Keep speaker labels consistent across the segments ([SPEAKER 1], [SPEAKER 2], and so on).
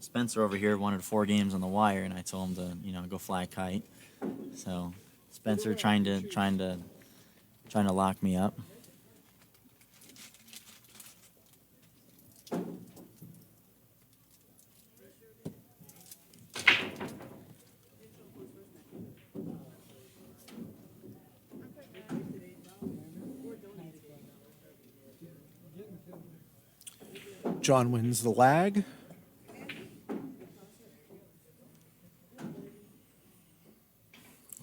[SPEAKER 1] Spencer over here wanted 4 games on the wire, and I told him to, go fly a kite. So Spencer trying to lock me up.
[SPEAKER 2] John wins the lag.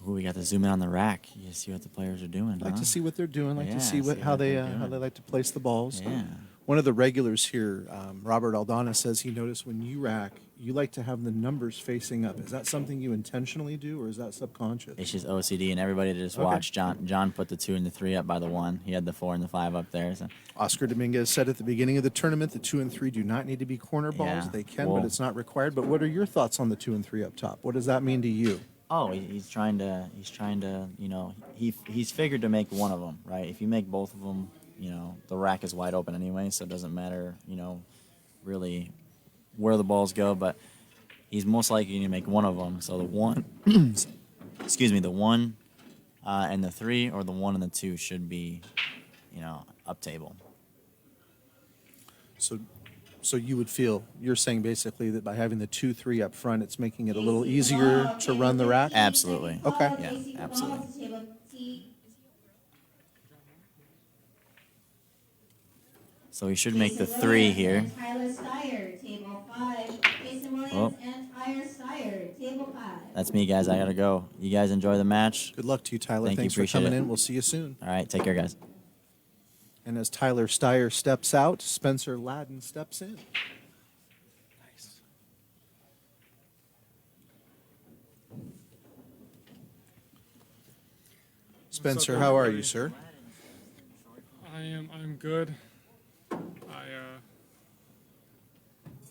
[SPEAKER 1] Ooh, we got to zoom in on the rack. You see what the players are doing.
[SPEAKER 2] Like to see what they're doing. Like to see
[SPEAKER 1] see
[SPEAKER 2] how
[SPEAKER 1] what
[SPEAKER 2] they
[SPEAKER 1] they're doing.
[SPEAKER 2] like to place the balls.
[SPEAKER 1] Yeah.
[SPEAKER 2] One of the regulars here, Robert Aldana, says he noticed when you rack, you like to have the numbers facing up. Is that something you intentionally do, or is that subconscious?
[SPEAKER 1] It's just OCD, and everybody to just watch John. John put the 2 and the 3 up by the 1. He had the 4 and the 5 up there. So.
[SPEAKER 2] Oscar Dominguez said at the beginning of the tournament, the 2 and 3 do not need to be corner balls.
[SPEAKER 1] Yeah.
[SPEAKER 2] They can, but it's not required. But what are your thoughts on the 2 and 3 up top? What does that mean to you?
[SPEAKER 1] Oh, he's trying to, he's figured to make one of them, right? If you make both of them, the rack is wide open anyway, so it doesn't matter, really where the balls go. But he's most likely to make one of them. So the 1, the 1 and the 3, or the 1 and the 2 should be, up table.
[SPEAKER 2] So you would feel, you're saying basically that by having the 2-3 up front, it's making it a little easier to run the rack?
[SPEAKER 1] Absolutely.
[SPEAKER 2] Okay.
[SPEAKER 1] Yeah, absolutely. So he should make the 3 here. Oh. That's me, guys. I got to go. You guys enjoy the match.
[SPEAKER 2] Good luck to you, Tyler.
[SPEAKER 1] Thanks
[SPEAKER 2] for coming
[SPEAKER 1] it.
[SPEAKER 2] in. We'll see you soon.
[SPEAKER 1] All right. Take care, guys.
[SPEAKER 2] And as Tyler Steyer steps out, Spencer Ladden steps in. Nice. Spencer, how are you, sir?
[SPEAKER 3] I'm good. I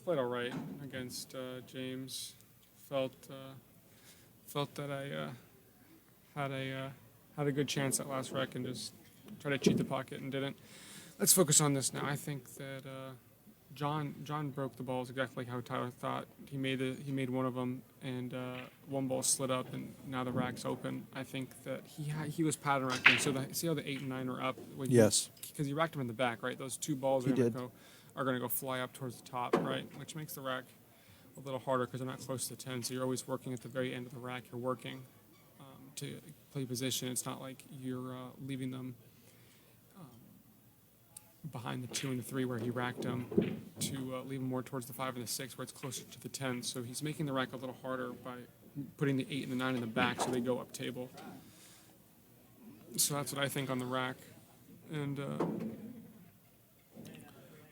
[SPEAKER 3] played all right against James. Felt that I had a good chance at last rec and just tried to cheat the pocket and didn't. Let's focus on this now. I think that John broke the balls exactly how Tyler thought. He made one of them, and one ball slid up, and now the rack's open. I think that he was pattern racking. So see how the 8 and 9 are up?
[SPEAKER 2] Yes.
[SPEAKER 3] Because he racked them in the back, right? Those 2 balls are going to go fly up towards the top, right? Which makes the rack a little harder because they're not close to the 10. So you're always working at the very end of the rack. You're working to play position. It's not like you're leaving them behind the 2 and the 3 where he racked them to leave them more towards the 5 and the 6 where it's closer to the 10. So he's making the rack a little harder by putting the 8 and the 9 in the back so they go up table. So that's what I think on the rack. And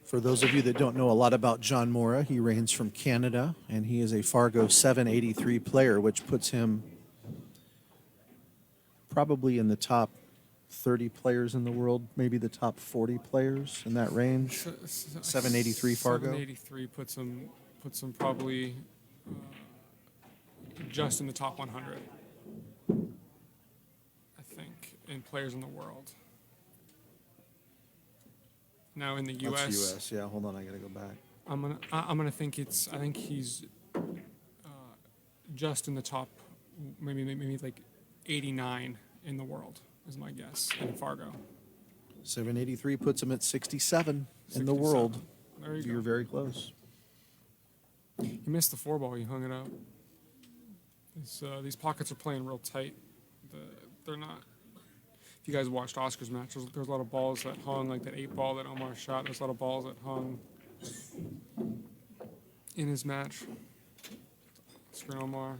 [SPEAKER 2] for those of you that don't know a lot about John Morra, he reigns from Canada, and he is a Fargo 783 player, which puts him probably in the top 30 players in the world, maybe the top 40 players in that range. 783 Fargo.
[SPEAKER 3] 783 puts him probably just in the top 100, I think, in players in the world. Now in the U.S.
[SPEAKER 2] That's U.S. Yeah, hold on, I gotta go back.
[SPEAKER 3] I'm gonna think I think he's just in the top, maybe like 89 in the world is my guess in Fargo.
[SPEAKER 2] 783 puts him at 67 in the world.
[SPEAKER 3] There you
[SPEAKER 2] You're
[SPEAKER 3] go.
[SPEAKER 2] very close.
[SPEAKER 3] He missed the 4 ball. He hung it up. These pockets are playing real tight. They're not. If you guys watched Oscar's match, there's a lot of balls that hung, like that 8 ball that Omar shot. There's a lot of balls that hung in his match. Oscar and Omar.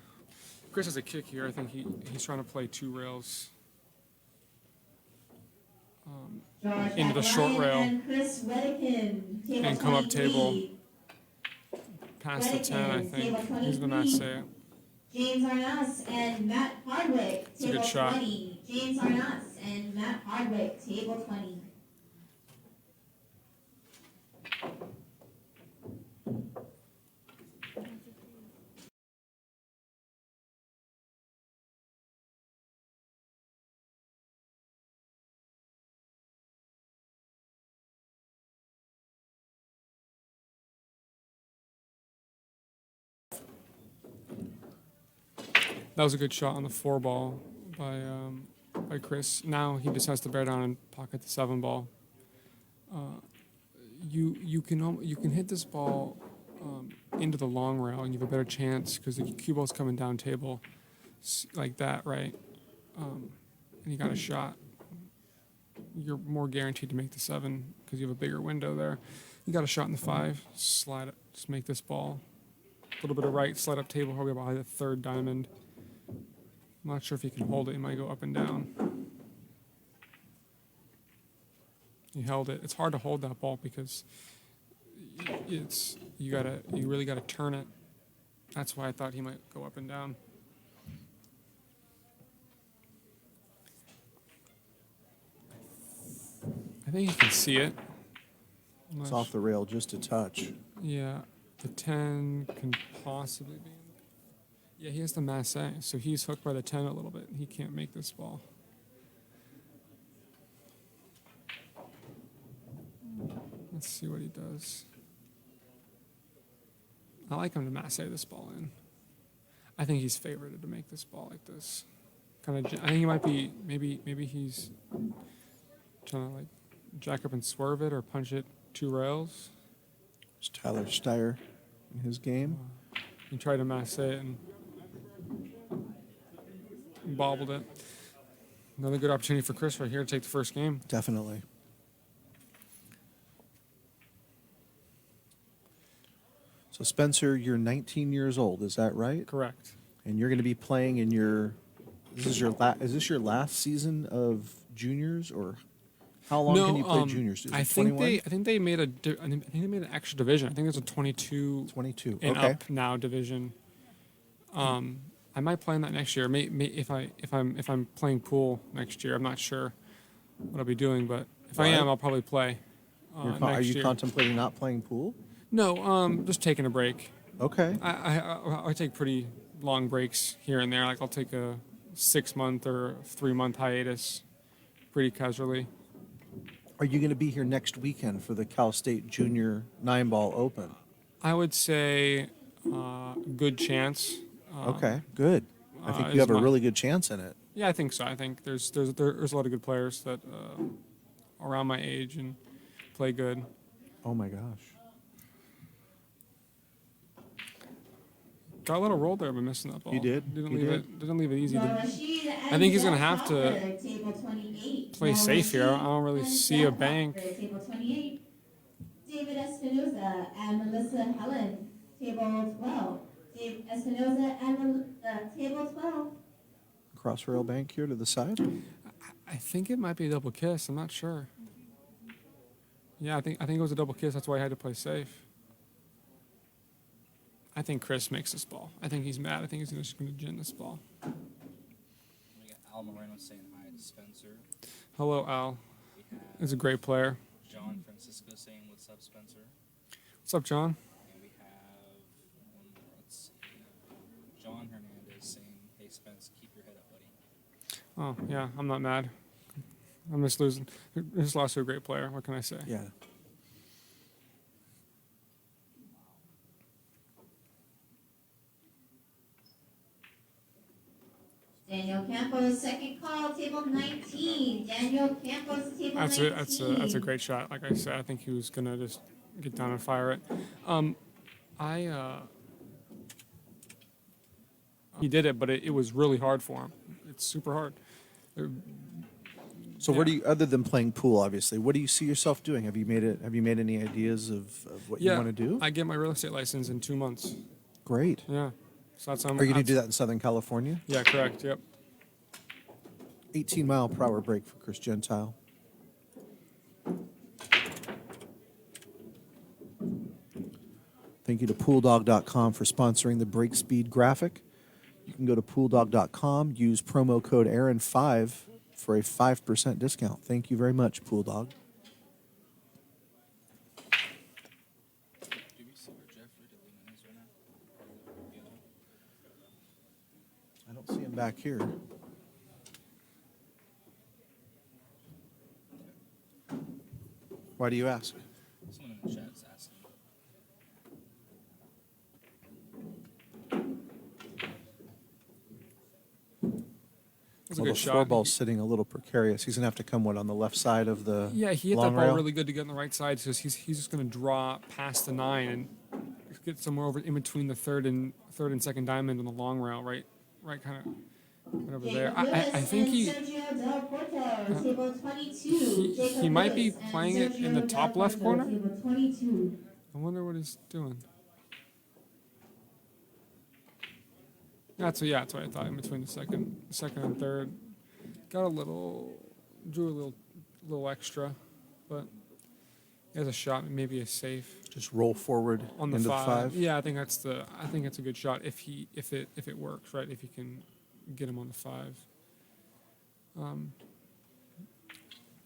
[SPEAKER 3] Chris has a kick here. I think he's trying to play 2 rails into the short rail and come up table past the 10, I think. He's the match say it.
[SPEAKER 4] James Arnaz and Matt Hardwick,
[SPEAKER 3] It's a good shot.
[SPEAKER 4] 20. James Arnaz and Matt Hardwick, table 20.
[SPEAKER 3] That was a good shot on the 4 ball by Chris. Now he just has to bear down and pocket the 7 ball. You can hit this ball into the long rail and you have a better chance because the cue ball's coming down table like that, right? And you got a shot. You're more guaranteed to make the 7 because you have a bigger window there. You got a shot in the 5. Slide it. Just make this ball. A little bit of right. Slide up table. Probably behind the 3rd diamond. I'm not sure if you can hold it. You might go up and down. You held it. It's hard to hold that ball because you really gotta turn it. That's why I thought he might go up and down. I think you can see it.
[SPEAKER 2] It's off the rail just a touch.
[SPEAKER 3] Yeah, the 10 can possibly be. Yeah, he has the masse, so he's hooked by the 10 a little bit. He can't make this ball. Let's see what he does. I like him to masse this ball in. I think he's favorited to make this ball like this. I think he might be, maybe he's trying to like jack up and swerve it or punch it 2 rails.
[SPEAKER 2] It's Tyler Steyer in his game.
[SPEAKER 3] He tried to masse it and bobbled it. Another good opportunity for Chris right here to take the first game.
[SPEAKER 2] Definitely. So Spencer, you're 19 years old, is that right?
[SPEAKER 3] Correct.
[SPEAKER 2] And you're going to be playing in your is this your last season of juniors, or how long can you play juniors? Is it 21?
[SPEAKER 3] I think they made an extra division. I think there's a 22 and
[SPEAKER 2] okay.
[SPEAKER 3] up now division. I might play in that next year. If I'm playing pool next year, I'm not sure what I'll be doing, but if I am, I'll probably play.
[SPEAKER 2] Are you contemplating not playing pool?
[SPEAKER 3] No, just taking a break.
[SPEAKER 2] Okay.
[SPEAKER 3] I take pretty long breaks here and there. Like I'll take a 6-month or 3-month hiatus, pretty casually.
[SPEAKER 2] Are you going to be here next weekend for the Cal State Junior 9-Ball Open?
[SPEAKER 3] I would say good chance.
[SPEAKER 2] Okay, good. I think you have a really good chance in it.
[SPEAKER 3] Yeah, I think so. I think there's a lot of good players that around my age and play good.
[SPEAKER 2] Oh my gosh.
[SPEAKER 3] Got a little roll there, but missing that ball.
[SPEAKER 2] You did?
[SPEAKER 3] Didn't
[SPEAKER 2] You
[SPEAKER 3] leave it easy.
[SPEAKER 4] I
[SPEAKER 3] think he's gonna have to play safe here. I don't really see a bank.
[SPEAKER 4] Table 28. David Espinoza and Melissa Helen, table 12. Dave Espinoza and table 12.
[SPEAKER 2] Cross rail bank here to the side.
[SPEAKER 3] I think it might be a double kiss. I'm not sure. Yeah, I think it was a double kiss. That's why I had to play safe. I think Chris makes this ball. I think he's mad. I think he's just going to gin this ball.
[SPEAKER 5] We got Al Moreno saying hi to Spencer.
[SPEAKER 3] Hello, Al.
[SPEAKER 5] We have
[SPEAKER 3] He's a great player.
[SPEAKER 5] John Francisco saying what's up, Spencer.
[SPEAKER 3] What's up, John?
[SPEAKER 5] And we have one more. Let's see. John Hernandez saying, hey, Spence, keep your head up, buddy.
[SPEAKER 3] Oh, yeah, I'm not mad. I'm just losing. Just lost to a great player. What can I say?
[SPEAKER 2] Yeah.
[SPEAKER 4] Daniel Campos, second call, table 19. Daniel Campos, table 19.
[SPEAKER 3] That's a great shot. Like I said, I think he was gonna just get down and fire it. He did it, but it was really hard for him. It's super hard.
[SPEAKER 2] So where do you, other than playing pool, obviously, what do you see yourself doing? Have you made any ideas of what you want to do?
[SPEAKER 3] I get my real estate license in 2 months.
[SPEAKER 2] Great.
[SPEAKER 3] Yeah. So that's
[SPEAKER 2] Are you going to do that in Southern California?
[SPEAKER 3] Yeah, correct. Yep.
[SPEAKER 2] 18-mile-per-hour break for Chris Gentile. Thank you to PoolDog.com for sponsoring the break speed graphic. You can go to PoolDog.com, use promo code Aaron5 for a 5% discount. Thank you very much, PoolDog.
[SPEAKER 5] Do we see where Jeffrey DeLuna is right now?
[SPEAKER 2] I don't see him back here. Why do you ask?
[SPEAKER 5] Someone in the chat is asking.
[SPEAKER 3] was a
[SPEAKER 2] Well,
[SPEAKER 3] good
[SPEAKER 2] the
[SPEAKER 3] shot.
[SPEAKER 2] four ball's sitting a little precarious. He's going to have to come, on the left side of the
[SPEAKER 3] Yeah, he hit
[SPEAKER 2] long
[SPEAKER 3] that ball
[SPEAKER 2] rail?
[SPEAKER 3] really good to get on the right side because he's just going to draw past the 9 and get somewhere over in between the third and second diamond on the long rail, right kind of right over there. I think
[SPEAKER 4] he
[SPEAKER 3] he might be playing it in the top left corner.
[SPEAKER 4] Table 22.
[SPEAKER 3] I wonder what he's doing. That's what I thought. In between the second and third, drew a little extra, but he has a shot, maybe a safe
[SPEAKER 2] Just roll forward
[SPEAKER 3] on the
[SPEAKER 2] into
[SPEAKER 3] five.
[SPEAKER 2] the 5?
[SPEAKER 3] Yeah, I think it's a good shot if it works, right? If you can get him on the 5. I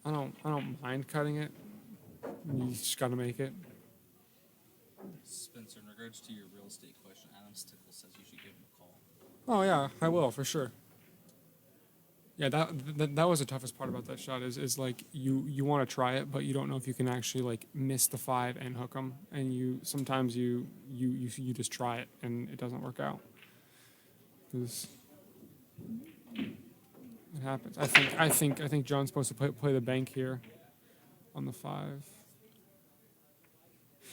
[SPEAKER 3] don't mind cutting it. You just got to make it.
[SPEAKER 5] Spencer, in regards to your real estate question, Adam Stickle says you should give him a call.
[SPEAKER 3] Oh yeah, I will for sure. Yeah, that was the toughest part about that shot is like you want to try it, but you don't know if you can actually like miss the 5 and hook them, and you sometimes you just try it and it doesn't work out. 'Cause it happens. I think John's supposed to play the bank here on the 5.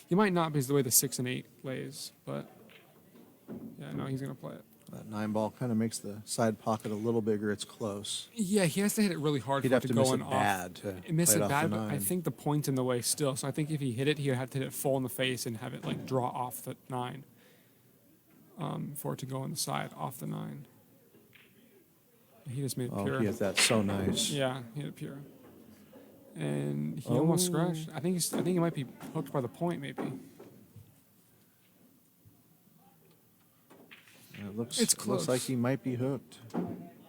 [SPEAKER 3] He might not because the way the 6 and 8 lays, but yeah, no, he's gonna play it.
[SPEAKER 2] That 9 ball kind of makes the side pocket a little bigger. It's close.
[SPEAKER 3] Yeah, he has to hit it really hard
[SPEAKER 2] He'd
[SPEAKER 3] for
[SPEAKER 2] have
[SPEAKER 3] it
[SPEAKER 2] to
[SPEAKER 3] to
[SPEAKER 2] miss
[SPEAKER 3] go
[SPEAKER 2] it
[SPEAKER 3] in
[SPEAKER 2] bad to
[SPEAKER 3] miss
[SPEAKER 2] play
[SPEAKER 3] it
[SPEAKER 2] it off
[SPEAKER 3] bad,
[SPEAKER 2] the
[SPEAKER 3] but I
[SPEAKER 2] 9.
[SPEAKER 3] think the point's in the way still. So I think if he hit it, he would have to hit it full in the face and have it like draw off the 9 for it to go on the side off the 9. He just made it
[SPEAKER 2] Oh,
[SPEAKER 3] pure.
[SPEAKER 2] he hit that so nice.
[SPEAKER 3] Yeah, he hit it pure. And he almost
[SPEAKER 2] Oh.
[SPEAKER 3] scratched. I think he might be hooked by the point maybe.
[SPEAKER 2] It looks
[SPEAKER 3] It's
[SPEAKER 2] looks like
[SPEAKER 3] close.
[SPEAKER 2] he might be hooked.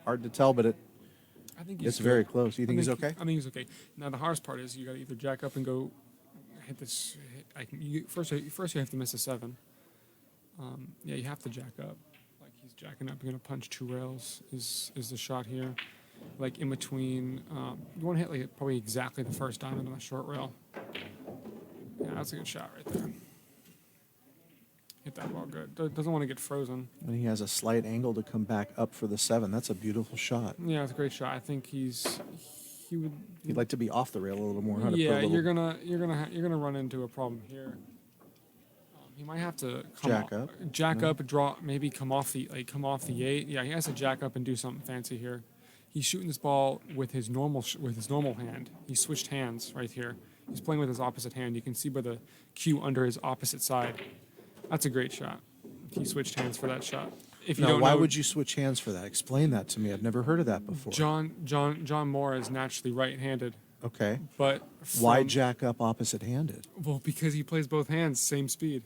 [SPEAKER 2] Hard to tell, but
[SPEAKER 3] I think he's
[SPEAKER 2] it's
[SPEAKER 3] good.
[SPEAKER 2] very close. You think he's okay?
[SPEAKER 3] I think he's okay. Now the hardest part is you got to either jack up and go hit this. First you have to miss a 7. Yeah, you have to jack up. Like he's jacking up. You're gonna punch 2 rails. Is the shot here? Like in between. You want to hit like probably exactly the first diamond on the short rail. Yeah, that's a good shot right there. Hit that ball good. Doesn't want to get frozen.
[SPEAKER 2] And he has a slight angle to come back up for the 7. That's a beautiful shot.
[SPEAKER 3] Yeah, it's a great shot. I think he would.
[SPEAKER 2] He'd like to be off the rail a little more. Huh, to put a
[SPEAKER 3] Yeah,
[SPEAKER 2] little
[SPEAKER 3] you're gonna run into a problem here. He might have to jack up, draw, maybe come off the 8. Yeah, he has to jack up and do something fancy here. He's shooting this ball with his normal hand. He switched hands right here. He's playing with his opposite hand. You can see by the cue under his opposite side. That's a great shot. He switched hands for that shot. If you
[SPEAKER 2] Now,
[SPEAKER 3] don't
[SPEAKER 2] why
[SPEAKER 3] know,
[SPEAKER 2] would you switch hands for that? Explain that to me. I've never heard of that before.
[SPEAKER 3] John Morra is naturally right-handed,
[SPEAKER 2] Okay.
[SPEAKER 3] but
[SPEAKER 2] Why
[SPEAKER 3] from-
[SPEAKER 2] jack up opposite-handed?
[SPEAKER 3] Well, because he plays both hands, same speed.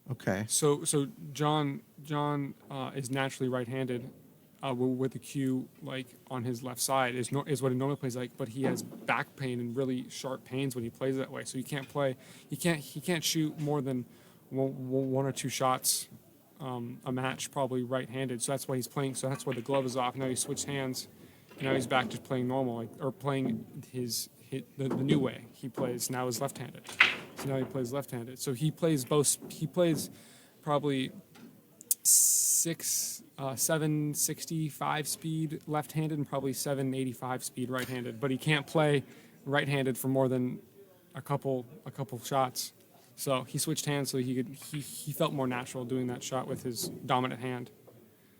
[SPEAKER 2] Okay.
[SPEAKER 3] So John is naturally right-handed, with the cue like on his left side is what he normally plays like, but he has back pain and really sharp pains when he plays that way. So he can't shoot more than one or 2 shots a match, probably right-handed. So that's why he's playing. So that's why the glove is off. Now he switched hands. Now he's back to playing normal, or playing the new way he plays. Now is left-handed. So now he plays left-handed. So he plays both. He plays probably 765 speed left-handed and probably 785 speed right-handed. But he can't play right-handed for more than a couple shots. So he switched hands so he felt more natural doing that shot with his dominant hand.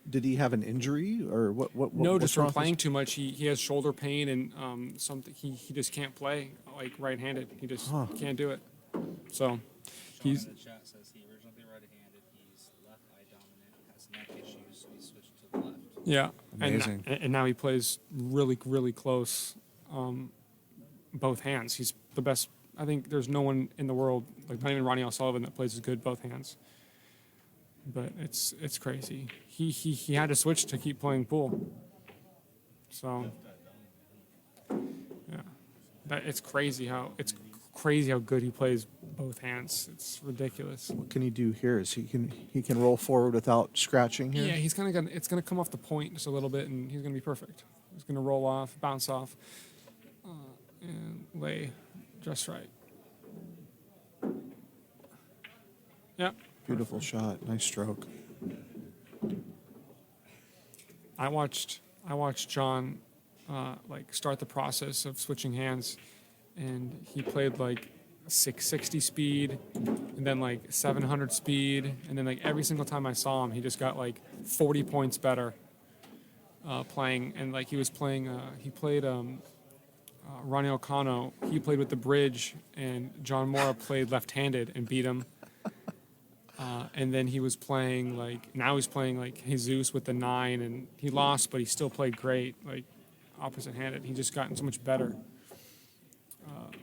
[SPEAKER 2] Did he have an injury or what?
[SPEAKER 3] No,
[SPEAKER 2] what's
[SPEAKER 3] just from
[SPEAKER 2] wrong with
[SPEAKER 3] playing
[SPEAKER 2] his-
[SPEAKER 3] too much. He has shoulder pain and something. He just can't play like right-handed. He just can't do it. So he's
[SPEAKER 5] Sean in the chat says he originally right-handed. He's left eye dominant, has neck issues, so he switched to the left.
[SPEAKER 3] yeah,
[SPEAKER 2] Amazing.
[SPEAKER 3] And now he plays really close, both hands. He's the best. I think there's no one in the world, like not even Ronnie O'Sullivan, that plays as good both hands. But it's crazy. He had to switch to keep playing pool. So yeah, it's crazy how good he plays both hands. It's ridiculous.
[SPEAKER 2] What can he do here? Is he can roll forward without scratching here?
[SPEAKER 3] Yeah, he's it's gonna come off the point just a little bit, and he's gonna be perfect. He's gonna roll off, bounce off, and lay just right. Yep.
[SPEAKER 2] Beautiful shot. Nice stroke.
[SPEAKER 3] I watched I watched John like start the process of switching hands, and he played like 660 speed, and then like 700 speed, and then like every single time I saw him, he just got like 40 points better playing. And like he was playing, he played Ronnie O'Connor. He played with the bridge, and John Morra played left-handed and beat him. And then he was playing now he's playing like Jesus with the 9, and he lost, but he still played great, like opposite-handed. He just gotten so much better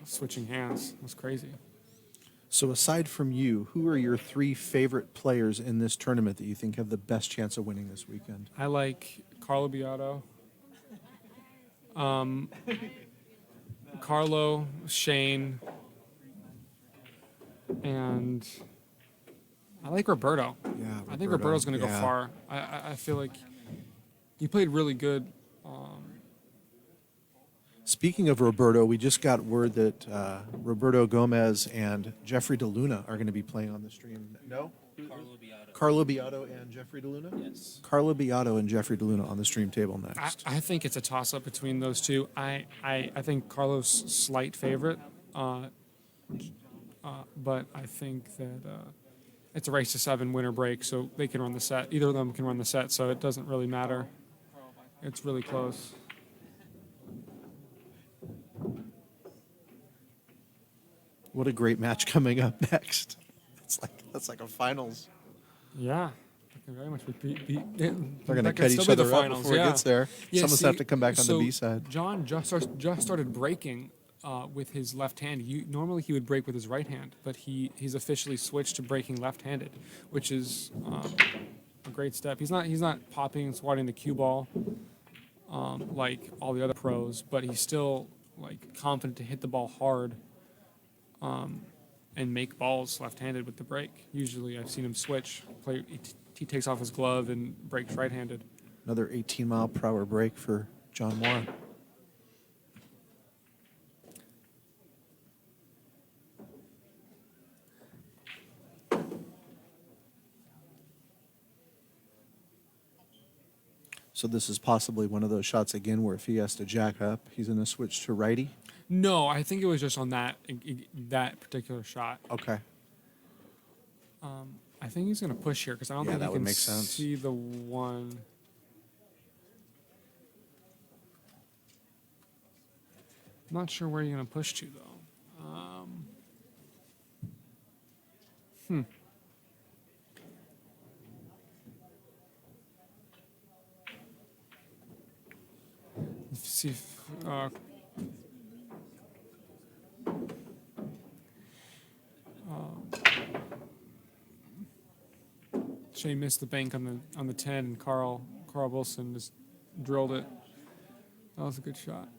[SPEAKER 3] switching hands. It was crazy.
[SPEAKER 2] So aside from you, who are your 3 favorite players in this tournament that you think have the best chance of winning this weekend?
[SPEAKER 3] I like Carlo Biotto. Carlo, Shane, and I like Roberto.
[SPEAKER 2] Yeah,
[SPEAKER 3] I think Roberto's going to go far. I feel like he played really good.
[SPEAKER 2] Speaking of Roberto, we just got word that Roberto Gomez and Jeffrey DeLuna are going to be playing on the stream. No?
[SPEAKER 5] Carlo Biotto.
[SPEAKER 2] Carlo Biotto and Jeffrey DeLuna?
[SPEAKER 5] Yes.
[SPEAKER 2] Carlo Biotto and Jeffrey DeLuna on the stream table next.
[SPEAKER 3] I think it's a toss-up between those two. I think Carlos slight favorite, but I think that it's a race to 7 winner break, so they can run the set. Either of them can run the set, so it doesn't really matter. It's really close.
[SPEAKER 2] What a great match coming up next. That's like a finals.
[SPEAKER 3] Yeah. That can very much be
[SPEAKER 2] They're going to cut each other up before it gets there. Someone's have to come back on the B side.
[SPEAKER 3] John just started breaking with his left hand. Normally he would break with his right hand, but he's officially switched to breaking left-handed, which is a great step. He's not popping and swatting the cue ball like all the other pros, but he's still like confident to hit the ball hard and make balls left-handed with the break. Usually I've seen him switch, he takes off his glove and breaks right-handed.
[SPEAKER 2] Another 18-mile-per-hour break for John Morra. So this is possibly one of those shots again where if he has to jack up, he's going to switch to righty?
[SPEAKER 3] No, I think it was just on that particular shot.
[SPEAKER 2] Okay.
[SPEAKER 3] I think he's going to push here because I don't think
[SPEAKER 2] that
[SPEAKER 3] he
[SPEAKER 2] would
[SPEAKER 3] can
[SPEAKER 2] make sense.
[SPEAKER 3] see the one. I'm not sure where you're going to push to, though. Let's see if Shane missed the bank on the 10, and Carl Wilson just drilled it. That was a good shot.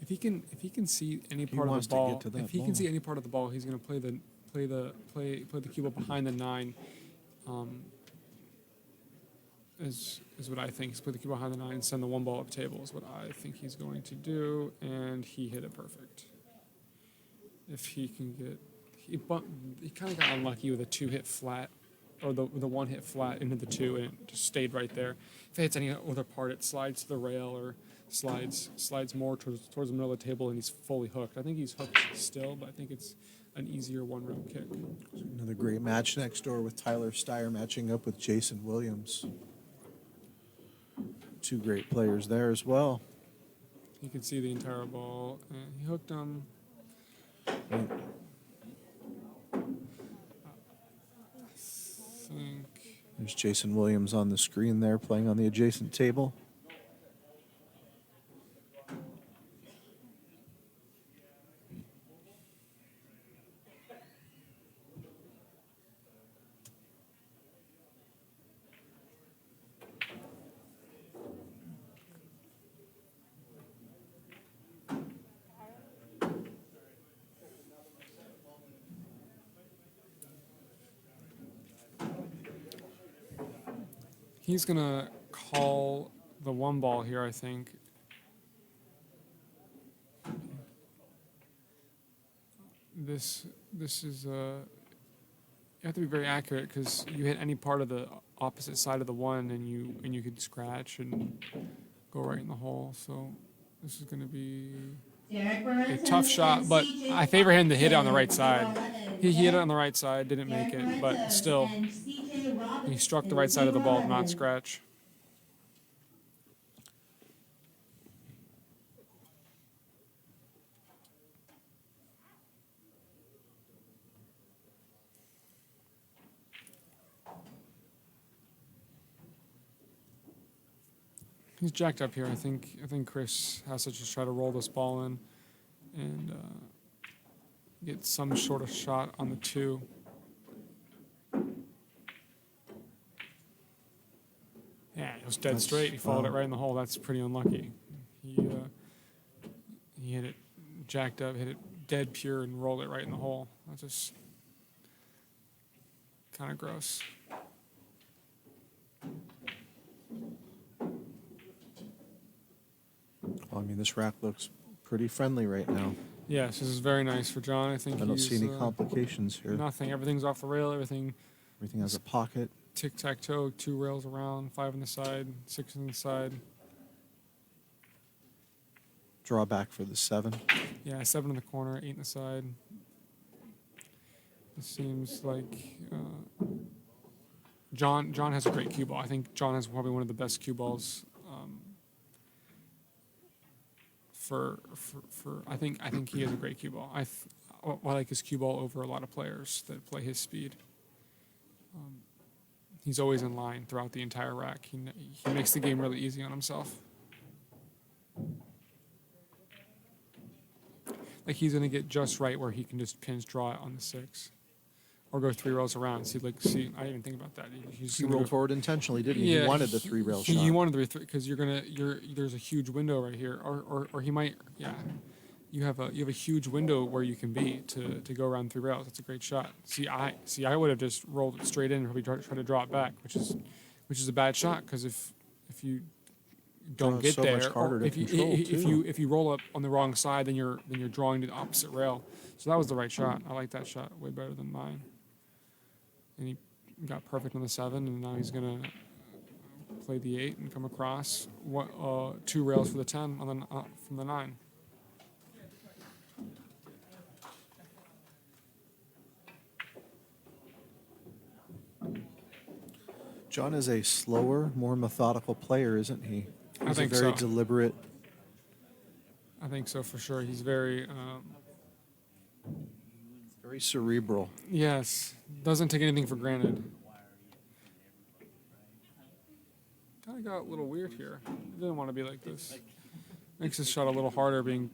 [SPEAKER 3] If he can see any part of
[SPEAKER 2] wants
[SPEAKER 3] the
[SPEAKER 2] to
[SPEAKER 3] ball,
[SPEAKER 2] get to that
[SPEAKER 3] if he
[SPEAKER 2] ball.
[SPEAKER 3] can see any part of the ball, he's going to play the cue ball behind the 9. Is what I think. He's put the cue behind the 9 and send the 1 ball up table is what I think he's going to do, and he hit it perfect. If he can get, he kind of got unlucky with a 2-hit flat, or the 1-hit flat into the 2, and it just stayed right there. If it hits any other part, it slides to the rail or slides more towards the middle of the table, and he's fully hooked. I think he's hooked still, but I think it's an easier 1-round kick.
[SPEAKER 2] Another great match next door with Tyler Steyer matching up with Jason Williams. 2 great players there as well.
[SPEAKER 3] You can see the entire ball, and he hooked him.
[SPEAKER 2] And
[SPEAKER 3] I think
[SPEAKER 2] there's Jason Williams on the screen there playing on the adjacent table.
[SPEAKER 3] he's gonna call the 1 ball here, I think. this is you have to be very accurate because you hit any part of the opposite side of the one and you could scratch and go right in the hole. So this is going to be
[SPEAKER 4] Derek
[SPEAKER 3] a
[SPEAKER 4] Barrenta
[SPEAKER 3] tough shot,
[SPEAKER 4] and
[SPEAKER 3] but
[SPEAKER 4] CJ
[SPEAKER 3] I favor him to hit it on the right
[SPEAKER 4] Robinson.
[SPEAKER 3] side. He hit it
[SPEAKER 4] Derek
[SPEAKER 3] on the right side, didn't make it, but
[SPEAKER 4] Barrenta
[SPEAKER 3] still,
[SPEAKER 4] and CJ Robinson.
[SPEAKER 3] he struck the right side of the ball, not scratch. He's jacked up here. I think Chris has to just try to roll this ball in and get some sort of shot on the 2. Yeah, it was dead
[SPEAKER 2] That's-
[SPEAKER 3] straight. He followed it
[SPEAKER 2] wow.
[SPEAKER 3] right in the hole. That's pretty unlucky. He hit it jacked up, hit it dead pure, and rolled it right in the hole. That's just kind of gross.
[SPEAKER 2] Well, I mean, this rack looks pretty friendly right now.
[SPEAKER 3] Yes, this is very nice for John. I think
[SPEAKER 2] I don't
[SPEAKER 3] he's,
[SPEAKER 2] see any complications here.
[SPEAKER 3] nothing. Everything's off the rail. Everything
[SPEAKER 2] Everything has a pocket.
[SPEAKER 3] tic-tac-toe, 2 rails around, 5 on the side, 6 on the side.
[SPEAKER 2] Draw back for the 7.
[SPEAKER 3] Yeah, 7 in the corner, 8 in the side. It seems like John has a great cue ball. I think John has probably one of the best cue balls. I think he has a great cue ball. I like his cue ball over a lot of players that play his speed. He's always in line throughout the entire rack. He makes the game really easy on himself. Like he's gonna get just right where he can just pinch draw it on the 6, or go 3 rails around. See, I didn't even think about that. He's
[SPEAKER 2] He
[SPEAKER 3] gonna
[SPEAKER 2] rolled
[SPEAKER 3] go-
[SPEAKER 2] forward intentionally, didn't he?
[SPEAKER 3] Yeah,
[SPEAKER 2] He wanted the 3 rail shot.
[SPEAKER 3] He wanted the because there's a huge window right here, or he might you have a huge window where you can be to go around 3 rails. That's a great shot. I would have just rolled it straight in and probably try to draw it back, which is a bad shot because if you don't
[SPEAKER 2] It's
[SPEAKER 3] get
[SPEAKER 2] so
[SPEAKER 3] there,
[SPEAKER 2] much harder
[SPEAKER 3] or
[SPEAKER 2] to
[SPEAKER 3] if
[SPEAKER 2] control, too.
[SPEAKER 3] you roll up on the wrong side, then you're drawing to the opposite rail. So that was the right shot. I like that shot way better than mine. And he got perfect on the 7, and now he's gonna play the 8 and come across 2 rails for the 10 on the from the 9.
[SPEAKER 2] John is a slower, more methodical player, isn't he?
[SPEAKER 3] I
[SPEAKER 2] He's
[SPEAKER 3] think
[SPEAKER 2] a very
[SPEAKER 3] so.
[SPEAKER 2] deliberate.
[SPEAKER 3] I think so for sure. He's very
[SPEAKER 2] Very cerebral.
[SPEAKER 3] yes, doesn't take anything for granted. Kind of got a little weird here. Didn't want to be like this. Makes his shot a little harder, being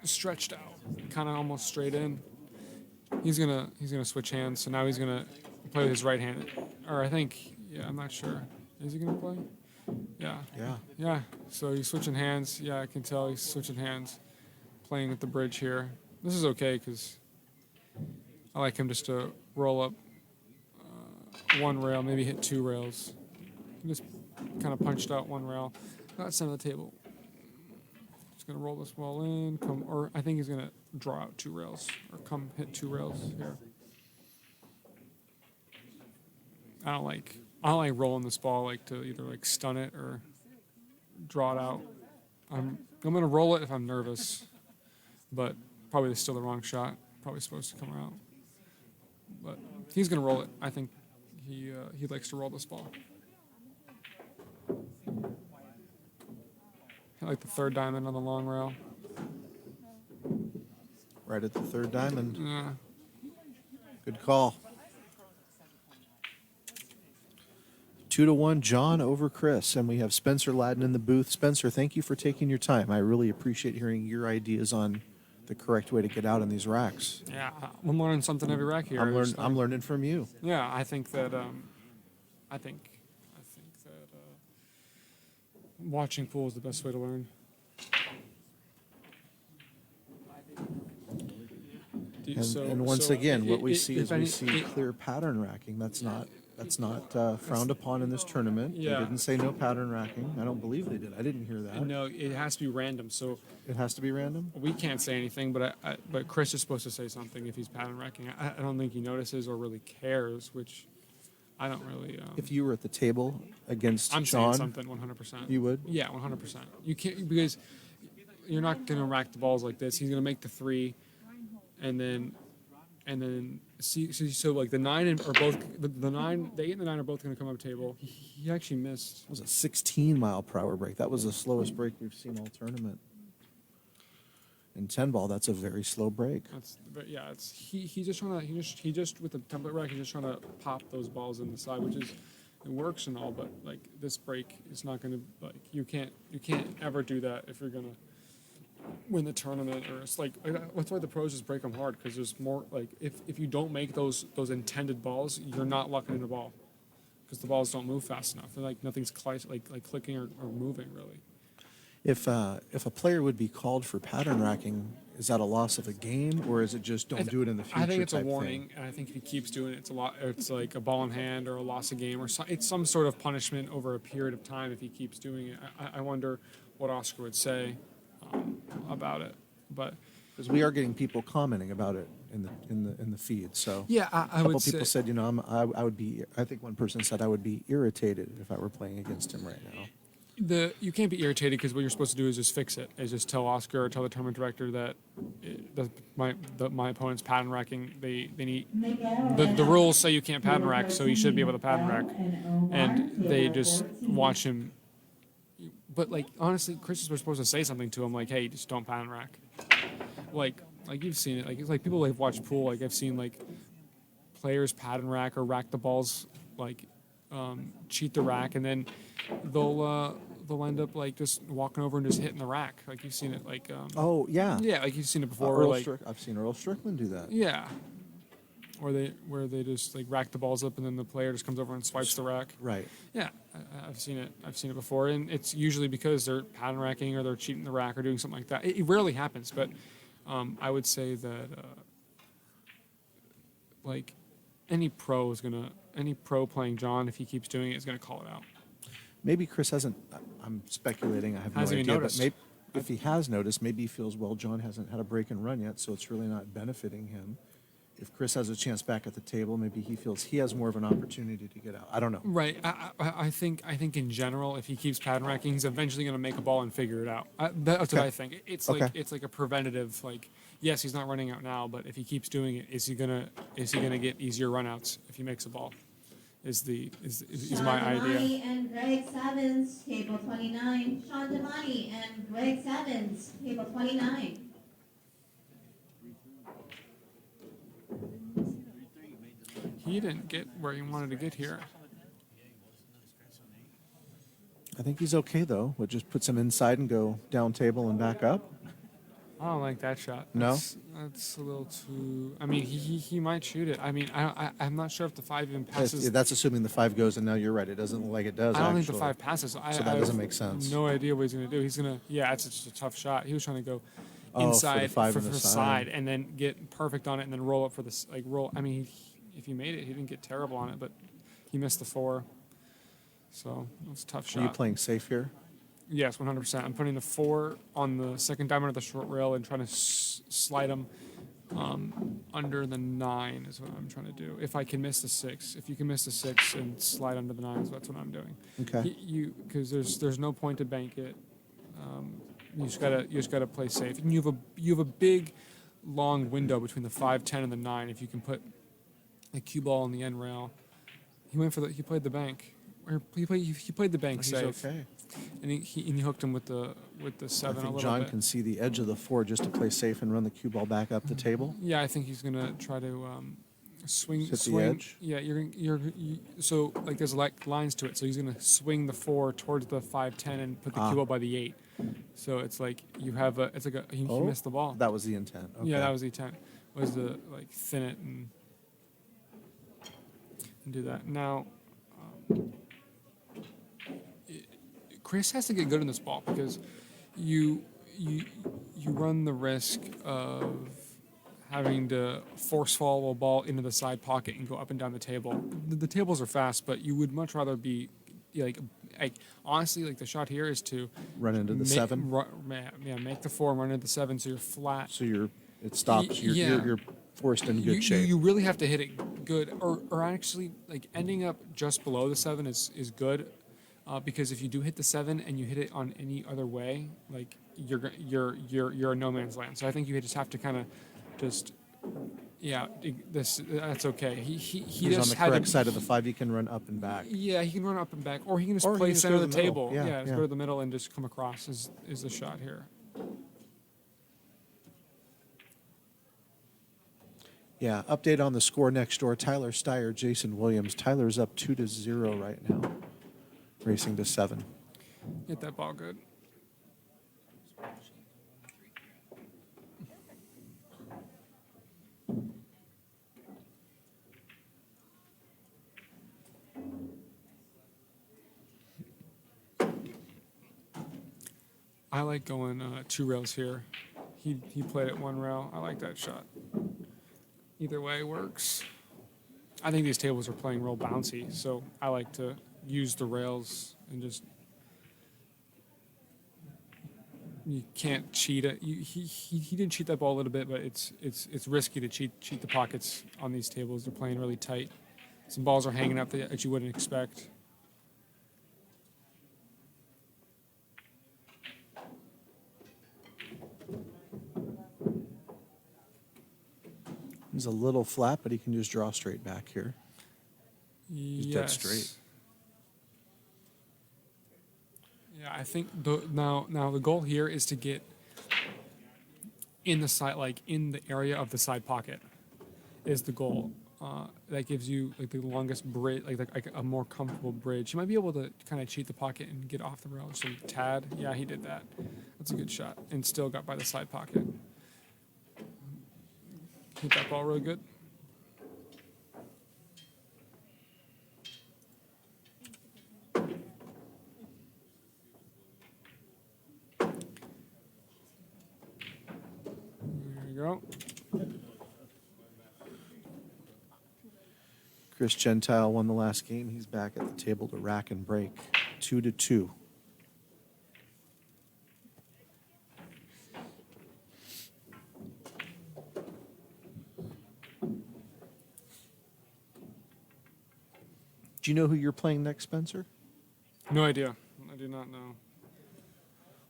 [SPEAKER 3] stretched out, kind of almost straight in. He's gonna switch hands. So now he's gonna play with his right hand, or I think, yeah, I'm not sure. Is he gonna play? Yeah.
[SPEAKER 2] Yeah.
[SPEAKER 3] Yeah. So he's switching hands. Yeah, I can tell he's switching hands, playing at the bridge here. This is okay because I like him just to roll up 1 rail, maybe hit 2 rails. He just kind of punched out 1 rail. Got center of the table. Just gonna roll this ball in, or I think he's gonna draw out 2 rails, or come hit 2 rails here. I don't like rolling this ball like to either like stun it or draw it out. I'm gonna roll it if I'm nervous, but probably still the wrong shot. Probably supposed to come out, but he's gonna roll it. I think he likes to roll this ball. Hit like the 3rd diamond on the long rail.
[SPEAKER 2] Right at the 3rd diamond.
[SPEAKER 3] Yeah.
[SPEAKER 2] Good call. 2-1, John over Chris, and we have Spencer Ladden in the booth. Spencer, thank you for taking your time. I really appreciate hearing your ideas on the correct way to get out in these racks.
[SPEAKER 3] Yeah, I'm learning something every rack here.
[SPEAKER 2] I'm learning from you.
[SPEAKER 3] Yeah, I think that watching pool is the best way to learn.
[SPEAKER 2] And once again, what we see is we see clear pattern racking. That's not That's not frowned upon in this tournament.
[SPEAKER 3] Yeah.
[SPEAKER 2] They didn't say no pattern racking. I don't believe they did. I didn't hear that.
[SPEAKER 3] No, it has to be random. So
[SPEAKER 2] It has to be random?
[SPEAKER 3] we can't say anything, but Chris is supposed to say something if he's pattern racking. I don't think he notices or really cares, which I don't really.
[SPEAKER 2] If you were at the table against
[SPEAKER 3] I'm
[SPEAKER 2] John,
[SPEAKER 3] saying something 100%.
[SPEAKER 2] you would?
[SPEAKER 3] Yeah, 100%. You can't because you're not gonna rack the balls like this. He's gonna make the 3, and then see. So like the 9 are both the 9, the 8 and the 9 are both gonna come up table. He actually missed.
[SPEAKER 2] It was a 16 mile per hour break. That was the slowest break we've seen all tournament. In 10 ball, that's a very slow break.
[SPEAKER 3] But yeah, it's he's just trying to he just with the template rack he's just trying to pop those balls in the side, which is it works and all, but like this break is not gonna like you can't ever do that if you're gonna win the tournament, or it's like that's why the pros just break them hard, because there's more like if you don't make those intended balls, you're not lucking in the ball because the balls don't move fast enough. They're like nothing's like clicking or moving really.
[SPEAKER 2] If a player would be called for pattern racking, is that a loss of a game, or is it just don't do it in the future?
[SPEAKER 3] I think it's a
[SPEAKER 2] type
[SPEAKER 3] warning,
[SPEAKER 2] thing?
[SPEAKER 3] and I think if he keeps doing it, it's like a ball in hand or a loss of game, or it's some sort of punishment over a period of time if he keeps doing it. I wonder what Oscar would say about it, but
[SPEAKER 2] Because we are getting people commenting about it in the feed. So
[SPEAKER 3] yeah,
[SPEAKER 2] a
[SPEAKER 3] I
[SPEAKER 2] couple
[SPEAKER 3] would
[SPEAKER 2] people
[SPEAKER 3] say
[SPEAKER 2] said, I would be. I think one person said I would be irritated if I were playing against him right now.
[SPEAKER 3] you can't be irritated because what you're supposed to do is just fix it. Is just tell Oscar or tell the tournament director that my opponent's pattern racking. They need the rules say you can't pattern rack, so you should be able to pattern rack, and they just watch him. But like honestly, Chris was supposed to say something to him like, "Hey, just don't pattern rack." Like you've seen it. Like it's like people like watch pool. Like I've seen like players pattern rack or rack the balls like cheat the rack, and then they'll end up like just walking over and just hitting the rack. Like you've seen it. Like
[SPEAKER 2] Oh yeah,
[SPEAKER 3] yeah, like you've seen it before.
[SPEAKER 2] Earl
[SPEAKER 3] like
[SPEAKER 2] I've seen Earl Strickland do that.
[SPEAKER 3] yeah, where they just like rack the balls up, and then the player just comes over and swipes the rack.
[SPEAKER 2] Right.
[SPEAKER 3] Yeah, I've seen it. I've seen it before, and it's usually because they're pattern racking or they're cheating the rack or doing something like that. It rarely happens, but I would say that like any pro playing John, if he keeps doing it, is going to call it out.
[SPEAKER 2] Maybe Chris hasn't. I'm speculating. I have no
[SPEAKER 3] Hasn't even
[SPEAKER 2] idea.
[SPEAKER 3] noticed.
[SPEAKER 2] But maybe if he has noticed, maybe he feels, well, John hasn't had a break and run yet, so it's really not benefiting him. If Chris has a chance back at the table, maybe he feels he has more of an opportunity to get out. I don't know.
[SPEAKER 3] Right. I think in general, if he keeps pattern racking, he's eventually going to make a ball and figure it out. That's what I think. It's
[SPEAKER 2] Okay.
[SPEAKER 3] like a preventative. Like yes, he's not running out now, but if he keeps doing it, is he gonna get easier runouts if he makes a ball? Is my idea.
[SPEAKER 4] Devani and Greg Savins, table 29. Sean Devani and Greg Savins, table 29.
[SPEAKER 3] He didn't get where he wanted to get here.
[SPEAKER 2] I think he's okay though. We'll just put some inside and go down table and back up.
[SPEAKER 3] I don't like that shot.
[SPEAKER 2] No?
[SPEAKER 3] That's a little too. I mean, he might shoot it. I mean, I'm not sure if the 5 even passes.
[SPEAKER 2] That's assuming the 5 goes, and now you're right. It doesn't look like it does.
[SPEAKER 3] I don't
[SPEAKER 2] actually.
[SPEAKER 3] think the 5 passes. So
[SPEAKER 2] that
[SPEAKER 3] I
[SPEAKER 2] doesn't
[SPEAKER 3] have
[SPEAKER 2] make sense.
[SPEAKER 3] No idea what he's gonna do. He's gonna. Yeah, it's just a tough shot. He was trying to go
[SPEAKER 2] Oh, for the
[SPEAKER 3] inside
[SPEAKER 2] 5
[SPEAKER 3] for
[SPEAKER 2] on the
[SPEAKER 3] the
[SPEAKER 2] side.
[SPEAKER 3] side and then get perfect on it and then roll up for this roll. I mean, if he made it, he didn't get terrible on it, but he missed the 4. So it was a tough shot.
[SPEAKER 2] Are you playing safe here?
[SPEAKER 3] Yes, 100%. I'm putting the 4 on the second diamond of the short rail and trying to slide them under the 9 is what I'm trying to do. If I can miss the 6, if you can miss the 6 and slide under the 9, that's what I'm doing.
[SPEAKER 2] Okay.
[SPEAKER 3] Because there's no point to bank it. You just gotta play safe. And you have a big, long window between the 5, 10, and the 9. If you can put a cue ball on the end rail, he played the bank. Or he played the bank
[SPEAKER 2] He's
[SPEAKER 3] safe.
[SPEAKER 2] okay.
[SPEAKER 3] And he hooked him with the 7
[SPEAKER 2] I
[SPEAKER 3] a
[SPEAKER 2] think
[SPEAKER 3] little
[SPEAKER 2] John
[SPEAKER 3] bit.
[SPEAKER 2] can see the edge of the 4 just to play safe and run the cue ball back up the table.
[SPEAKER 3] Yeah, I think he's gonna try to swing.
[SPEAKER 2] Hit the edge?
[SPEAKER 3] Yeah, so like there's like lines to it. So he's gonna swing the 4 towards the 5, 10 and put the cue ball by the 8. So it's like you have he missed the ball.
[SPEAKER 2] That was the intent. Okay.
[SPEAKER 3] Yeah, that was the intent. Was to like thin it and do that. Now, Chris has to get good in this ball because you run the risk of having to force follow a ball into the side pocket and go up and down the table. The tables are fast, but you would much rather be like honestly, like the shot here is to
[SPEAKER 2] Run into the 7.
[SPEAKER 3] Make the 4 and run into the 7 so you're flat.
[SPEAKER 2] So it stops.
[SPEAKER 3] Yeah.
[SPEAKER 2] You're forced in good
[SPEAKER 3] you,
[SPEAKER 2] shape.
[SPEAKER 3] You really have to hit it good, or actually like ending up just below the 7 is good, because if you do hit the 7 and you hit it on any other way, like you're in no man's land. So I think you just have to kind of just that's okay. He
[SPEAKER 2] He's
[SPEAKER 3] just
[SPEAKER 2] on the
[SPEAKER 3] had
[SPEAKER 2] correct
[SPEAKER 3] to,
[SPEAKER 2] side of the 5. He can run up and back.
[SPEAKER 3] Yeah, he can run up and back, or he can just
[SPEAKER 2] Or he
[SPEAKER 3] play
[SPEAKER 2] can just
[SPEAKER 3] center
[SPEAKER 2] go
[SPEAKER 3] of
[SPEAKER 2] to
[SPEAKER 3] the
[SPEAKER 2] the middle.
[SPEAKER 3] table.
[SPEAKER 2] Yeah,
[SPEAKER 3] Just
[SPEAKER 2] yeah.
[SPEAKER 3] go to the middle and just come across is the shot here.
[SPEAKER 2] Yeah, update on the score next door. Tyler Steyer, Jason Williams. Tyler's up 2-0 right now, racing to 7.
[SPEAKER 3] Hit that ball good. I like going 2 rails here. He played it 1 rail. I like that shot. Either way works. I think these tables are playing real bouncy, so I like to use the rails and just. You can't cheat it. He did cheat that ball a little bit, but it's risky to cheat the pockets on these tables. They're playing really tight. Some balls are hanging up that you wouldn't expect.
[SPEAKER 2] He's a little flat, but he can just draw straight back here. He's dead straight.
[SPEAKER 3] Yeah, I think now the goal here is to get in the side, like in the area of the side pocket, is the goal. That gives you like the longest bridge, like a more comfortable bridge. You might be able to kind of cheat the pocket and get off the rail. So Tad, yeah, he did that. That's a good shot, and still got by the side pocket. Hit that ball really good. There you go.
[SPEAKER 2] Chris Gentile won the last game. He's back at the table to rack and break. 2-2. Do you know who you're playing next, Spencer?
[SPEAKER 3] No idea. I do not know.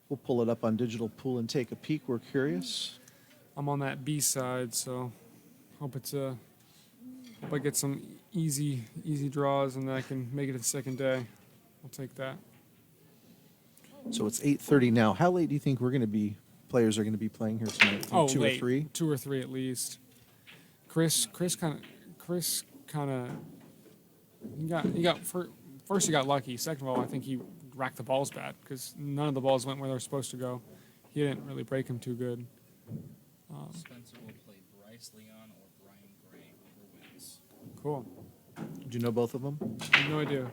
[SPEAKER 2] We'll pull it up on digital pool and take a peek. We're curious.
[SPEAKER 3] I'm on that B side, so hope I get some easy draws and then I can make it to the second day. I'll take that.
[SPEAKER 2] So it's 8:30 now. How late do you think players are going to be playing here tonight?
[SPEAKER 3] Oh,
[SPEAKER 2] 2
[SPEAKER 3] late.
[SPEAKER 2] or 3?
[SPEAKER 3] 2 or 3 at least. Chris kind of. He got first. He got lucky. Second of all, I think he racked the balls bad because none of the balls went where they're supposed to go. He didn't really break them too good.
[SPEAKER 5] Spencer will play Bryce Leon or Brian Gray. Whoever wins.
[SPEAKER 3] Cool.
[SPEAKER 2] Do you know both of them?
[SPEAKER 3] I have no idea.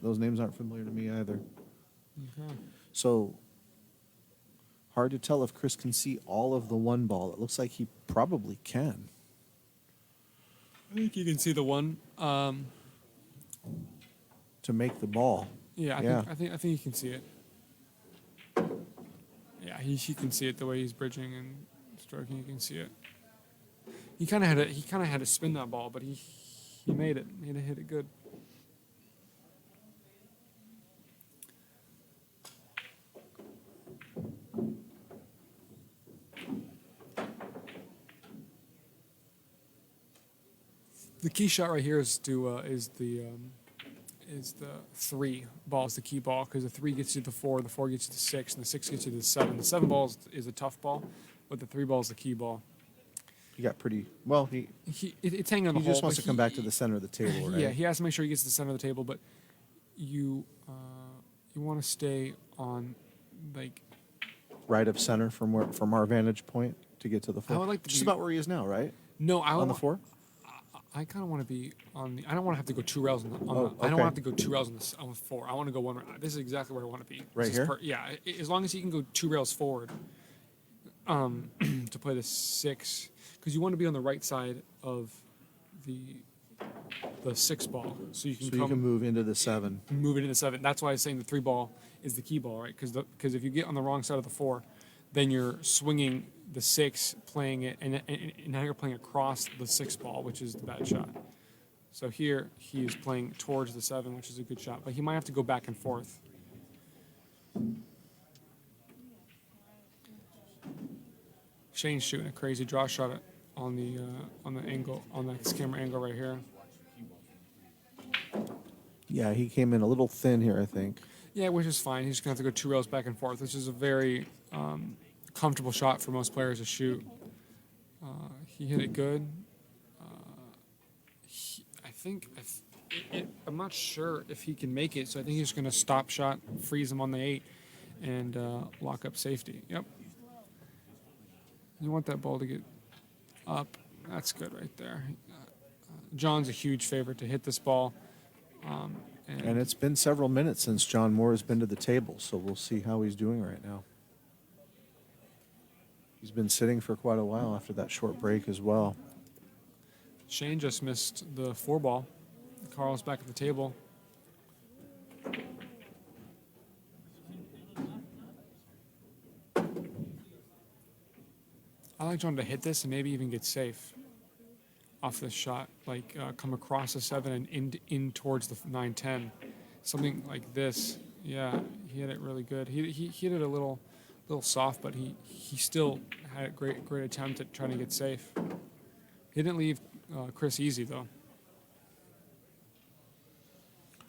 [SPEAKER 2] Those names aren't familiar to me either.
[SPEAKER 3] Okay.
[SPEAKER 2] So hard to tell if Chris can see all of the 1 ball. It looks like he probably can.
[SPEAKER 3] I think you can see the one.
[SPEAKER 2] To make the ball.
[SPEAKER 3] Yeah, I think you can see it. Yeah, he can see it the way he's bridging and stroking. You can see it. He kind of had to spin that ball, but he made it. He hit it good. The key shot right here is the 3 ball is the key ball because the 3 gets you to the 4, the 4 gets you to the 6, and the 6 gets you to the 7. The 7 ball is a tough ball, but the 3 ball is the key ball.
[SPEAKER 2] He got pretty well.
[SPEAKER 3] It's hanging on the
[SPEAKER 2] He
[SPEAKER 3] hole.
[SPEAKER 2] just wants
[SPEAKER 3] but
[SPEAKER 2] to come back to the center of the table, right?
[SPEAKER 3] Yeah, he has to make sure he gets to the center of the table, but you want to stay on like
[SPEAKER 2] Right of center from our vantage point to get to the 4.
[SPEAKER 3] I would like to
[SPEAKER 2] Just
[SPEAKER 3] be-
[SPEAKER 2] about where he is now, right?
[SPEAKER 3] no.
[SPEAKER 2] On the 4.
[SPEAKER 3] I kind of want to be on the. I don't want to have to go 2 rails on the.
[SPEAKER 2] Oh,
[SPEAKER 3] I don't
[SPEAKER 2] okay.
[SPEAKER 3] want to have to go 2 rails on the 4. I want to go 1 rail. This is exactly where I want to be.
[SPEAKER 2] Right
[SPEAKER 3] This is
[SPEAKER 2] here?
[SPEAKER 3] yeah, as long as he can go 2 rails forward. to play the 6 because you want to be on the right side of the 6 ball, so you can
[SPEAKER 2] So you can move into the 7.
[SPEAKER 3] move it into 7. That's why I was saying the 3 ball is the key ball, right? Because if you get on the wrong side of the 4, then you're swinging the 6, playing it, and now you're playing across the 6 ball, which is the bad shot. So here he is playing towards the 7, which is a good shot, but he might have to go back and forth. Shane's shooting a crazy draw shot on the angle, on the camera angle right here.
[SPEAKER 2] Yeah, he came in a little thin here, I think.
[SPEAKER 3] Yeah, which is fine. He's just gonna have to go 2 rails back and forth, which is a very comfortable shot for most players to shoot. He hit it good. I'm not sure if he can make it, so I think he's gonna stop shot, freeze him on the 8, and lock up safety. Yep. You want that ball to get up. That's good right there. John's a huge favorite to hit this ball.
[SPEAKER 2] And it's been several minutes since John Morra has been to the table, so we'll see how he's doing right now. He's been sitting for quite a while after that short break as well.
[SPEAKER 3] Shane just missed the 4 ball. Carl's back at the table. I like John to hit this and maybe even get safe off this shot, like come across the 7 and in towards the 9-10, something like this. Yeah, he hit it really good. He hit it a little soft, but he still had a great attempt at trying to get safe. He didn't leave Chris easy though.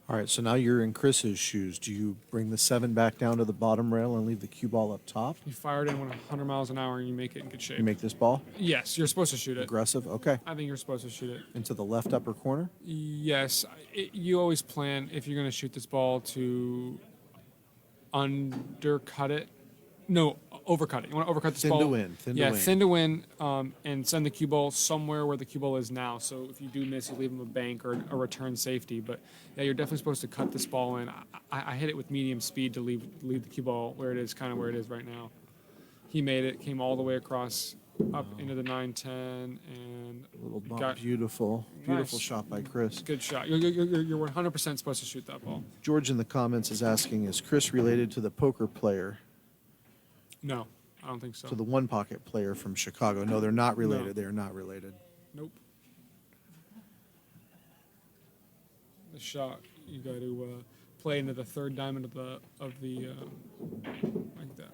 [SPEAKER 2] All right, so now you're in Chris's shoes. Do you bring the 7 back down to the bottom rail and leave the cue ball up top?
[SPEAKER 3] You fired in 100 miles an hour and you make it in good shape.
[SPEAKER 2] You make this ball
[SPEAKER 3] Yes, you're supposed to shoot it.
[SPEAKER 2] aggressive? Okay.
[SPEAKER 3] I think you're supposed to shoot it.
[SPEAKER 2] Into the left upper corner?
[SPEAKER 3] Yes, you always plan if you're going to shoot this ball to undercut it. No, overcut it. You want to overcut this
[SPEAKER 2] Thin
[SPEAKER 3] ball.
[SPEAKER 2] to win. Thin to win.
[SPEAKER 3] Thin to win, and send the cue ball somewhere where the cue ball is now. So if you do miss, you leave him a bank or a return safety. But yeah, you're definitely supposed to cut this ball in. I hit it with medium speed to leave the cue ball where it is, kind of where it is right now. He made it, came all the way across, up into the 9-10, and
[SPEAKER 2] Little ball.
[SPEAKER 3] got
[SPEAKER 2] Beautiful
[SPEAKER 3] Nice.
[SPEAKER 2] shot by Chris.
[SPEAKER 3] good shot. You're 100% supposed to shoot that ball.
[SPEAKER 2] George in the comments is asking, is Chris related to the poker player,
[SPEAKER 3] No, I don't think so.
[SPEAKER 2] to the one pocket player from Chicago? No, they're not related.
[SPEAKER 3] No.
[SPEAKER 2] They are not related.
[SPEAKER 3] Nope. The shot you got to play into the 3rd diamond of the like that.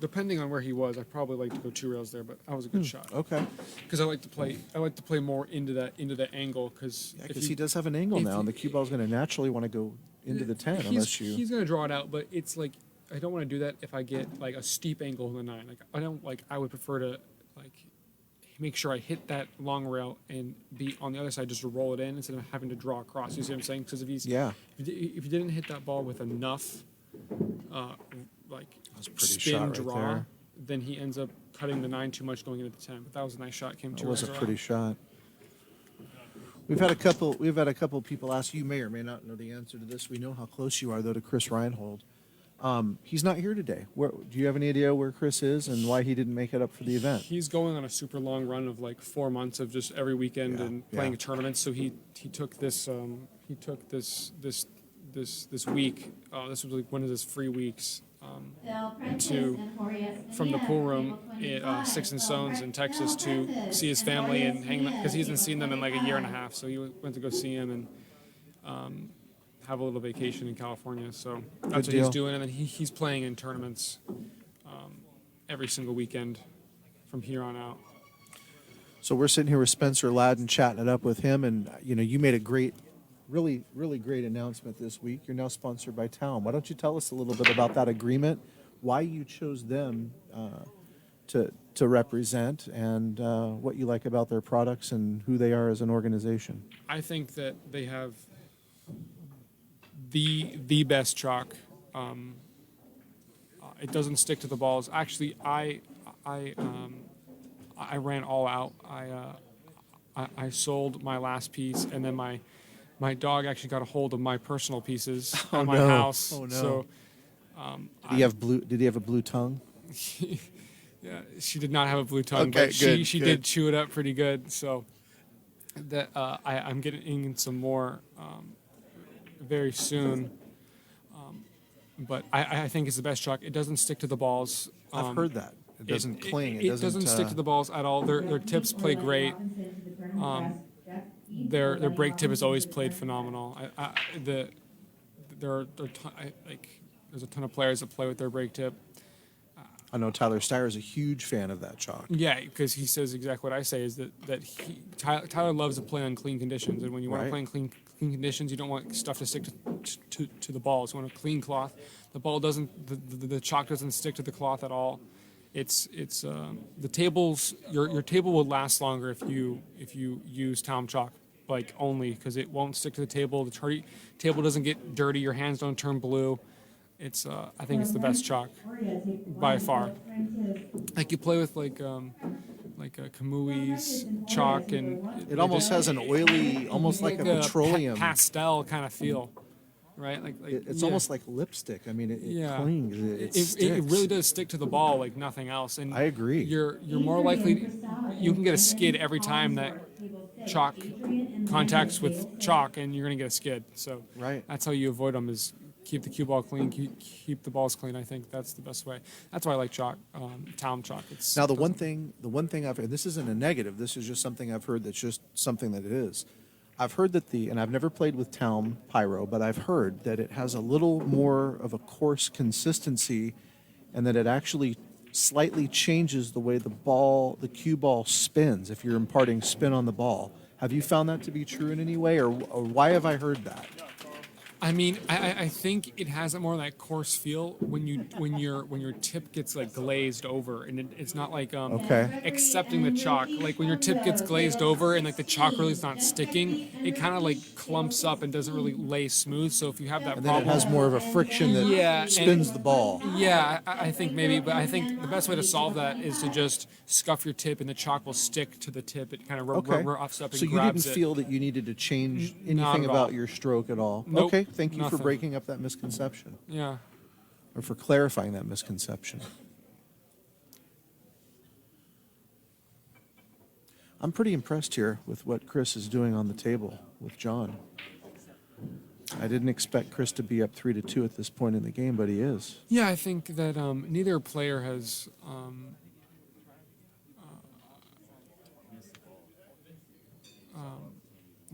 [SPEAKER 3] Depending on where he was, I'd probably like to go 2 rails there, but that was a good shot.
[SPEAKER 2] Okay.
[SPEAKER 3] Because I like to play more into that angle because
[SPEAKER 2] Yeah, because he does have an angle now, and the cue ball's going to naturally want to go into the 10 unless you.
[SPEAKER 3] He's going to draw it out, but it's like I don't want to do that if I get like a steep angle in the 9. Like I would prefer to like make sure I hit that long rail and be on the other side just to roll it in instead of having to draw across. You see what I'm saying? Because if you didn't hit that ball with enough like
[SPEAKER 2] That's a pretty
[SPEAKER 3] spin
[SPEAKER 2] shot right
[SPEAKER 3] draw,
[SPEAKER 2] there.
[SPEAKER 3] then he ends up cutting the 9 too much going into the 10. But that was a nice shot. Came
[SPEAKER 2] That
[SPEAKER 3] 2
[SPEAKER 2] was a
[SPEAKER 3] rails
[SPEAKER 2] pretty
[SPEAKER 3] around.
[SPEAKER 2] shot. We've had a couple people ask. You may or may not know the answer to this. We know how close you are, though, to Chris Reinhold. He's not here today. Do you have any idea where Chris is and why he didn't make it up for the event?
[SPEAKER 3] He's going on a super long run of like 4 months of just every weekend
[SPEAKER 2] Yeah,
[SPEAKER 3] and playing
[SPEAKER 2] yeah.
[SPEAKER 3] tournaments. So he took this this week. This was like one of his free weeks. From the pool room at Sticks and Stones in Texas to see his family and hang because he hasn't seen them in like a year and a half. So he went to go see him and have a little vacation in California. So that's what
[SPEAKER 2] deal.
[SPEAKER 3] he's doing, and then he's playing in tournaments every single weekend from here on out.
[SPEAKER 2] So we're sitting here with Spencer Ladden chatting it up with him, and you made a great, really great announcement this week. You're now sponsored by Town. Why don't you tell us a little bit about that agreement, why you chose them to represent, and what you like about their products and who they are as an organization?
[SPEAKER 3] I think that they have the best chalk. It doesn't stick to the balls. Actually, I ran all out. I sold my last piece, and then my dog actually got a hold of my personal pieces at my house.
[SPEAKER 2] Oh, no.
[SPEAKER 3] So
[SPEAKER 2] Did he have blue? Did he have a blue tongue?
[SPEAKER 3] Yeah, she did not have a blue tongue,
[SPEAKER 2] Okay,
[SPEAKER 3] but
[SPEAKER 2] good,
[SPEAKER 3] she
[SPEAKER 2] good.
[SPEAKER 3] did chew it up pretty good. So that I'm getting in some more very soon. But I think it's the best chalk. It doesn't stick to the balls.
[SPEAKER 2] I've heard that. It doesn't cling.
[SPEAKER 3] It doesn't stick to the balls at all. Their tips play great. Their break tip has always played phenomenal. There's a ton of players that play with their break tip.
[SPEAKER 2] I know Tyler Steyer is a huge fan of that chalk.
[SPEAKER 3] Yeah, because he says exactly what I say is that Tyler loves to play on clean conditions, and when you want
[SPEAKER 2] Right.
[SPEAKER 3] to play in clean conditions, you don't want stuff to stick to the balls. You want a clean cloth. The ball doesn't, the chalk doesn't stick to the cloth at all. It's the tables. Your table will last longer if you use Tom chalk, like only because it won't stick to the table. The table doesn't get dirty. Your hands don't turn blue. It's I think it's the best chalk by far. Like you play with like Kamui's chalk, and
[SPEAKER 2] It almost has an oily, almost like a petroleum.
[SPEAKER 3] pastel kind of feel, right?
[SPEAKER 2] It's
[SPEAKER 3] yeah.
[SPEAKER 2] almost like lipstick. I mean, it
[SPEAKER 3] Yeah.
[SPEAKER 2] clings. It
[SPEAKER 3] It
[SPEAKER 2] sticks.
[SPEAKER 3] really does stick to the ball like nothing else. And
[SPEAKER 2] I agree.
[SPEAKER 3] You're more likely you can get a skid every time that chalk contacts with chalk, and you're gonna get a skid. So
[SPEAKER 2] Right.
[SPEAKER 3] that's how you avoid them is keep the cue ball clean, keep the balls clean. I think that's the best way. That's why I like chalk, Tom chalk. It's
[SPEAKER 2] Now the one thing I've heard, this isn't a negative. This is just something I've heard that's just something that it is. I've heard that and I've never played with Town Pyro, but I've heard that it has a little more of a coarse consistency, and that it actually slightly changes the way the cue ball spins if you're imparting spin on the ball. Have you found that to be true in any way, or why have I heard that?
[SPEAKER 3] I mean, I think it has a more like coarse feel when your tip gets like glazed over, and it's not like
[SPEAKER 2] Okay.
[SPEAKER 3] accepting the chalk. Like when your tip gets glazed over and like the chalk really is not sticking, it kind of like clumps up and doesn't really lay smooth. So if you have that
[SPEAKER 2] And then it
[SPEAKER 3] problem,
[SPEAKER 2] has more of a friction that
[SPEAKER 3] Yeah,
[SPEAKER 2] spins
[SPEAKER 3] and-
[SPEAKER 2] the ball.
[SPEAKER 3] yeah, I think maybe, but I think the best way to solve that is to just scuff your tip, and the chalk will stick to the tip. It kind of
[SPEAKER 2] Okay.
[SPEAKER 3] roughs up and
[SPEAKER 2] So you
[SPEAKER 3] grabs
[SPEAKER 2] didn't
[SPEAKER 3] it.
[SPEAKER 2] feel that you needed to change
[SPEAKER 3] Not
[SPEAKER 2] anything
[SPEAKER 3] at all.
[SPEAKER 2] about your stroke at all?
[SPEAKER 3] Nope,
[SPEAKER 2] Okay, thank you for
[SPEAKER 3] nothing.
[SPEAKER 2] breaking up that misconception,
[SPEAKER 3] Yeah.
[SPEAKER 2] or for clarifying that misconception. I'm pretty impressed here with what Chris is doing on the table with John. I didn't expect Chris to be up 3-2 at this point in the game, but he is.
[SPEAKER 3] Yeah, I think that neither player has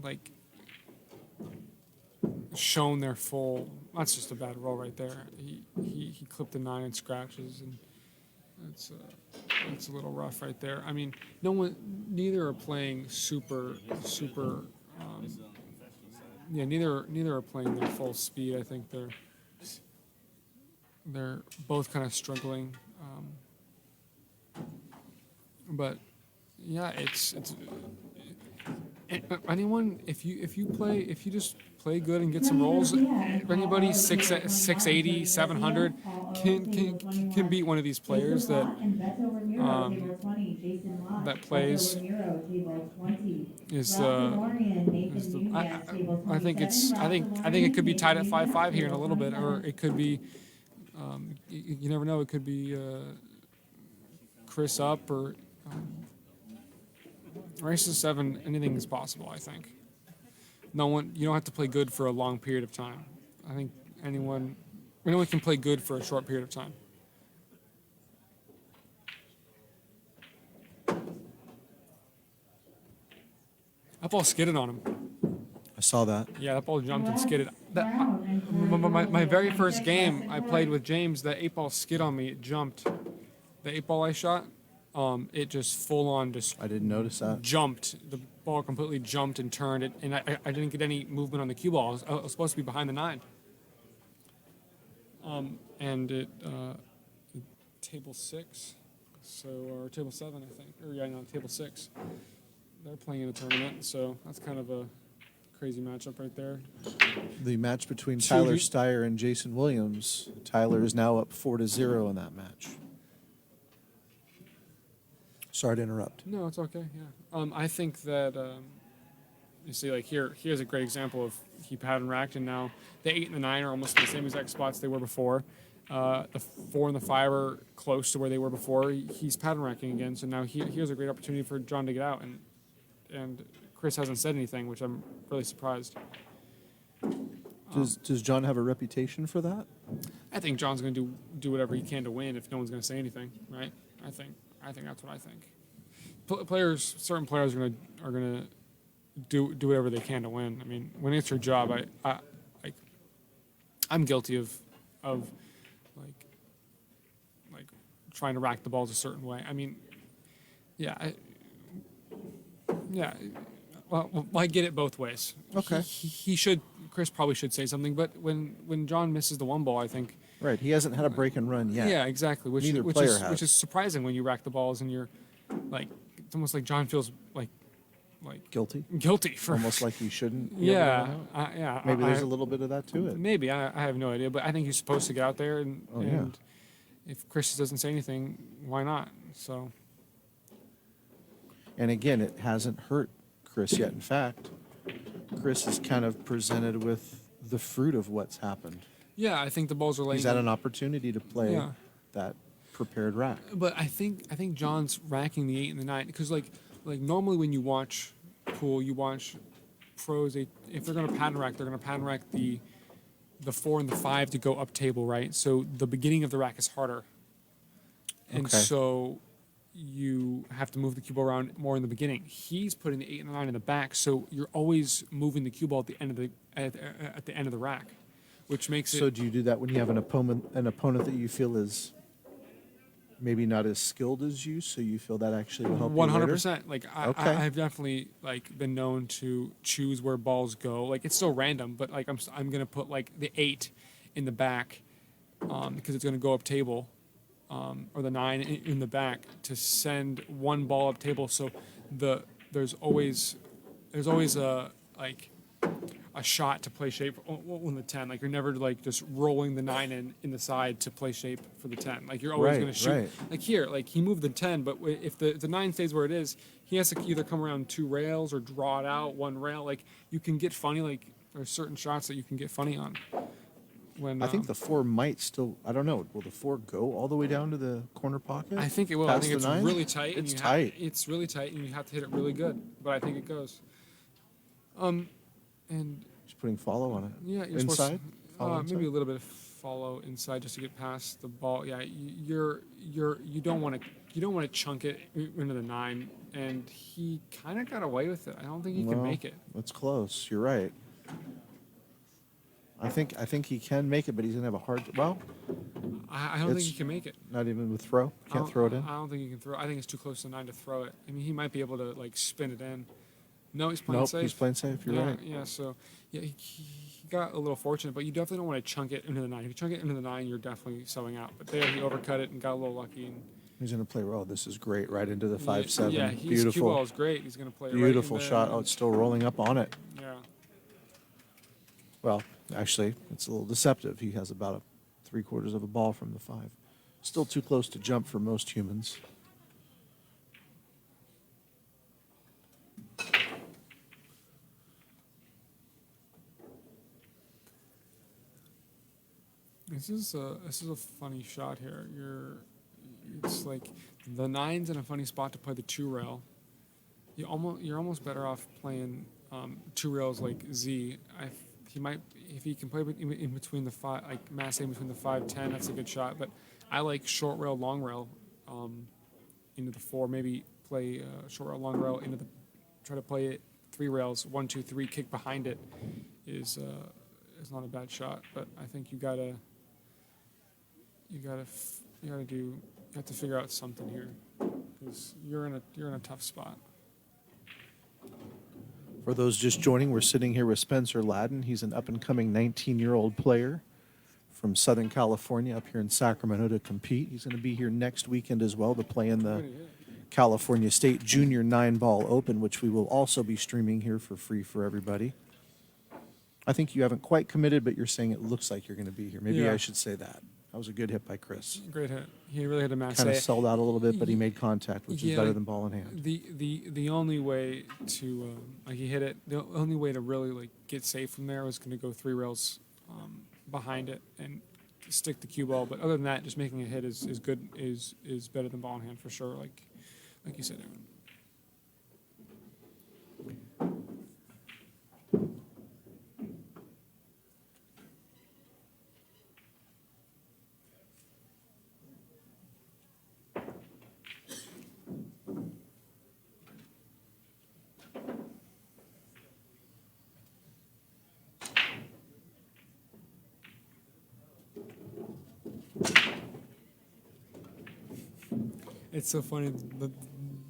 [SPEAKER 3] like shown their full. That's just a bad roll right there. He clipped the 9 and scratches, and that's a little rough right there. I mean, neither are playing super. Yeah, neither are playing their full speed. I think they're both kind of struggling. But yeah, it's anyone if you just play good and get some rolls. Anybody 680, 700 can beat one of these players that plays is I think it could be tied at 5-5 here in a little bit, or it could be you never know, it could be Chris up or race to 7. Anything is possible. I think you don't have to play good for a long period of time. I think anyone can play good for a short period of time. That ball skidded on him.
[SPEAKER 2] I saw that.
[SPEAKER 3] Yeah, that ball jumped and skidded. My very first game I played with James, that 8 ball skid on me. It jumped. The 8 ball I shot, it just full on just
[SPEAKER 2] I didn't notice that.
[SPEAKER 3] jumped. The ball completely jumped and turned it, and I didn't get any movement on the cue ball. I was supposed to be behind the 9. And it table 6, or table 7, I think, or yeah, no, table 6. They're playing in a tournament, so that's kind of a crazy matchup right there.
[SPEAKER 2] The match between
[SPEAKER 3] Two
[SPEAKER 2] Tyler
[SPEAKER 3] G-
[SPEAKER 2] Steyer and Jason Williams. Tyler is now up 4-0 in that match. Sorry to interrupt.
[SPEAKER 3] No, it's okay. Yeah. I think that you see, like here's a great example of he pattern racked, and now the 8 and the 9 are almost in the same exact spots they were before, The 4 and the 5 are close to where they were before. He's pattern racking again, so now here's a great opportunity for John to get out, and Chris hasn't said anything, which I'm really surprised.
[SPEAKER 2] Does John have a reputation for that?
[SPEAKER 3] I think John's going to do whatever he can to win if no one's going to say anything, right? I think that's what I think. Certain players are going to do whatever they can to win. I mean, when it's your job, I'm guilty of like trying to rack the balls a certain way. I mean, yeah. Well, I get it both ways.
[SPEAKER 2] Okay.
[SPEAKER 3] He should. Chris probably should say something, but when John misses the one ball, I think.
[SPEAKER 2] Right. He hasn't had a break and run yet.
[SPEAKER 3] Yeah, exactly. Which is surprising when you rack the balls and you're like, it's almost like John feels like
[SPEAKER 2] Guilty.
[SPEAKER 3] for
[SPEAKER 2] Almost like he shouldn't. Be
[SPEAKER 3] yeah,
[SPEAKER 2] able to run out.
[SPEAKER 3] yeah.
[SPEAKER 2] Maybe there's a little bit of that to it.
[SPEAKER 3] Maybe I have no idea, but I think he's supposed to get out there and,
[SPEAKER 2] Oh, yeah.
[SPEAKER 3] and if Chris doesn't say anything, why not? So
[SPEAKER 2] And again, it hasn't hurt Chris yet. In fact, Chris is kind of presented with the fruit of what's happened.
[SPEAKER 3] yeah, I think the balls are laying.
[SPEAKER 2] He's had an opportunity to play
[SPEAKER 3] Yeah.
[SPEAKER 2] that prepared rack.
[SPEAKER 3] But I think John's racking the 8 and the 9 because like normally when you watch pool, you watch pros. If they're going to pattern rack, they're going to pattern rack the 4 and the 5 to go up table, right? So the beginning of the rack is harder, and
[SPEAKER 2] Okay.
[SPEAKER 3] so you have to move the cue ball around more in the beginning. He's putting the 8 and the 9 in the back, so you're always moving the cue ball at the end of the rack, which makes it.
[SPEAKER 2] So do you do that when you have an opponent that you feel is maybe not as skilled as you, so you feel that actually will help you later?
[SPEAKER 3] 100%. Like
[SPEAKER 2] Okay.
[SPEAKER 3] I've definitely like been known to choose where balls go. Like it's still random, but like I'm gonna put like the 8 in the back, because it's gonna go up table, or the 9 in the back to send one ball up table. So there's always a shot to play shape on the 10. Like you're never like just rolling the 9 in the side to play shape for the 10. Like you're always
[SPEAKER 2] Right,
[SPEAKER 3] going to shoot.
[SPEAKER 2] right.
[SPEAKER 3] Like here, like he moved the 10, but if the 9 stays where it is, he has to either come around 2 rails or draw it out 1 rail. Like you can get funny. Like there's certain shots that you can get funny on. When
[SPEAKER 2] I think the 4 might still. I don't know. Will the 4 go all the way down to the corner pocket?
[SPEAKER 3] I think it will. I
[SPEAKER 2] Past
[SPEAKER 3] think
[SPEAKER 2] the
[SPEAKER 3] it's
[SPEAKER 2] 9?
[SPEAKER 3] really tight.
[SPEAKER 2] It's
[SPEAKER 3] and
[SPEAKER 2] tight.
[SPEAKER 3] It's really tight, and you have to hit it really good. But I think it goes. And
[SPEAKER 2] Just putting follow on it.
[SPEAKER 3] yeah, you're
[SPEAKER 2] Inside?
[SPEAKER 3] supposed
[SPEAKER 2] Follow
[SPEAKER 3] maybe
[SPEAKER 2] inside?
[SPEAKER 3] a little bit of follow inside just to get past the ball. Yeah, you don't want to chunk it into the 9, and he kind of got away with it. I don't think he can
[SPEAKER 2] Well,
[SPEAKER 3] make it.
[SPEAKER 2] That's close. You're right. I think he can make it, but he's gonna have a hard. Well,
[SPEAKER 3] I don't think
[SPEAKER 2] It's-
[SPEAKER 3] he can make it.
[SPEAKER 2] not even with throw.
[SPEAKER 3] I
[SPEAKER 2] Can't
[SPEAKER 3] don't-
[SPEAKER 2] throw it in.
[SPEAKER 3] I don't think he can throw. I think it's too close to 9 to throw it. I mean, he might be able to like spin it in. No, he's playing
[SPEAKER 2] Nope,
[SPEAKER 3] safe.
[SPEAKER 2] he's playing safe. You're
[SPEAKER 3] yeah,
[SPEAKER 2] right.
[SPEAKER 3] Yeah, so yeah, he got a little fortunate, but you definitely don't want to chunk it into the 9. If you chunk it into the 9, you're definitely selling out. But there, he overcut it and got a little lucky. And
[SPEAKER 2] He's gonna play. Oh, this is great. Right into the 5-7.
[SPEAKER 3] Yeah, his cue ball
[SPEAKER 2] Beautiful.
[SPEAKER 3] is great. He's going to play it
[SPEAKER 2] Beautiful
[SPEAKER 3] right in
[SPEAKER 2] shot.
[SPEAKER 3] there.
[SPEAKER 2] Oh, it's still rolling up on it.
[SPEAKER 3] Yeah.
[SPEAKER 2] Well, actually, it's a little deceptive. He has about a 3/4 of a ball from the 5. Still too close to jump for most humans.
[SPEAKER 3] This is a funny shot here. It's like the 9's in a funny spot to play the 2 rail. You're almost better off playing 2 rails like Z. He might, if he can play in between the 5, like mass in between the 5-10, that's a good shot. But I like short rail, long rail into the 4. Maybe play short rail, long rail into the. Try to play it 3 rails, 1, 2, 3. Kick behind it is not a bad shot. But I think you have to figure out something here because you're in a tough spot.
[SPEAKER 2] For those just joining, we're sitting here with Spencer Ladden. He's an up-and-coming 19-year-old player from Southern California up here in Sacramento to compete. He's going to be here next weekend as well to play in the California State Junior 9-Ball Open, which we will also be streaming here for free for everybody. I think you haven't quite committed, but you're saying it looks like you're going to be here. Maybe
[SPEAKER 3] Yeah.
[SPEAKER 2] I should say that. That was a good hit by Chris.
[SPEAKER 3] Great hit. He really had a mass.
[SPEAKER 2] Kind of sold out a little bit, but he made contact, which is
[SPEAKER 3] Yeah,
[SPEAKER 2] better than ball in hand.
[SPEAKER 3] The only way to like he hit it. The only way to really like get safe from there was going to go 3 rails behind it and stick the cue ball. But other than that, just making a hit is good is better than ball in hand for sure. Like you said, Aaron. It's so funny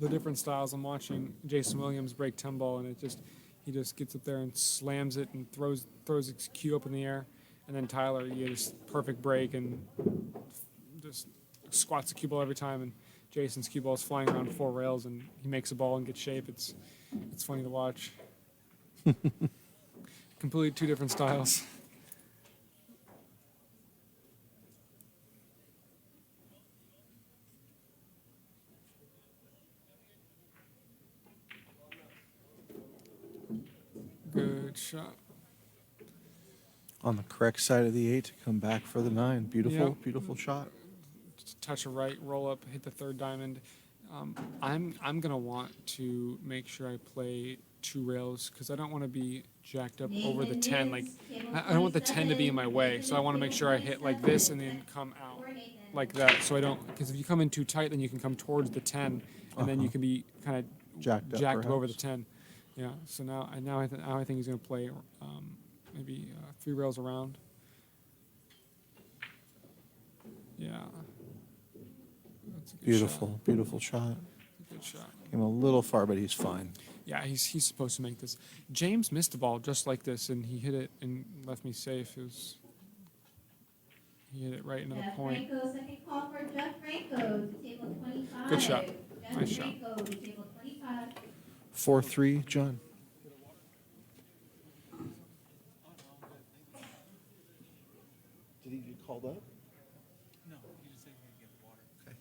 [SPEAKER 3] the different styles. I'm watching Jason Williams break 10 ball, and he just gets up there and slams it and throws his cue up in the air, and then Tyler, you get this perfect break and just squats the cue ball every time, and Jason's cue ball is flying around 4 rails, and he makes a ball in good shape. It's funny to watch. Completely 2 different styles. Good shot.
[SPEAKER 2] On the correct side of the 8 to come back for the 9. Beautiful,
[SPEAKER 3] Yep.
[SPEAKER 2] beautiful shot.
[SPEAKER 3] Just touch a right, roll up, hit the 3rd diamond. I'm gonna want to make sure I play 2 rails because I don't want to be jacked up over the 10. Like I don't want the 10 to be in my way, so I want to make sure I hit like this and then come out like that. So I don't, because if you come in too tight, then you can come towards the 10, and then you can be kind of
[SPEAKER 2] Jacked up,
[SPEAKER 3] up over the
[SPEAKER 2] perhaps.
[SPEAKER 3] 10. Yeah. So now I think he's gonna play maybe 3 rails around. Yeah. That's a good
[SPEAKER 2] Beautiful,
[SPEAKER 3] shot.
[SPEAKER 2] beautiful shot.
[SPEAKER 3] Good shot.
[SPEAKER 2] Came a little far, but he's fine.
[SPEAKER 3] Yeah, he's supposed to make this. James missed the ball just like this, and he hit it and left me safe. He hit it right into the
[SPEAKER 4] Jeff
[SPEAKER 3] point.
[SPEAKER 4] Franco, second call for Jeff Franco to table 25.
[SPEAKER 3] Good shot.
[SPEAKER 4] Jeff
[SPEAKER 3] Nice shot.
[SPEAKER 4] Franco to table 25.
[SPEAKER 2] 4-3, John. Did he get called up?
[SPEAKER 5] No, he just said he had to get water.
[SPEAKER 2] Okay.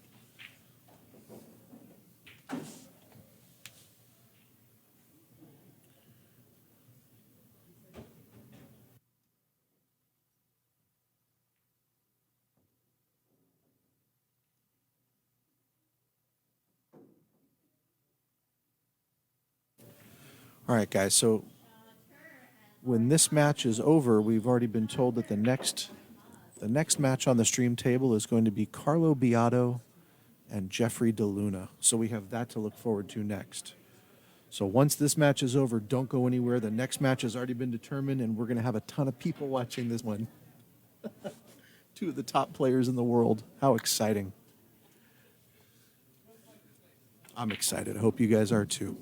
[SPEAKER 2] All right, guys. So when this match is over, we've already been told that the next match on the stream table is going to be Carlo Beato and Jeffrey DeLuna. So we have that to look forward to next. So once this match is over, don't go anywhere. The next match has already been determined, and we're going to have a ton of people watching this one. 2 of the top players in the world. How exciting. I'm excited. I hope you guys are too.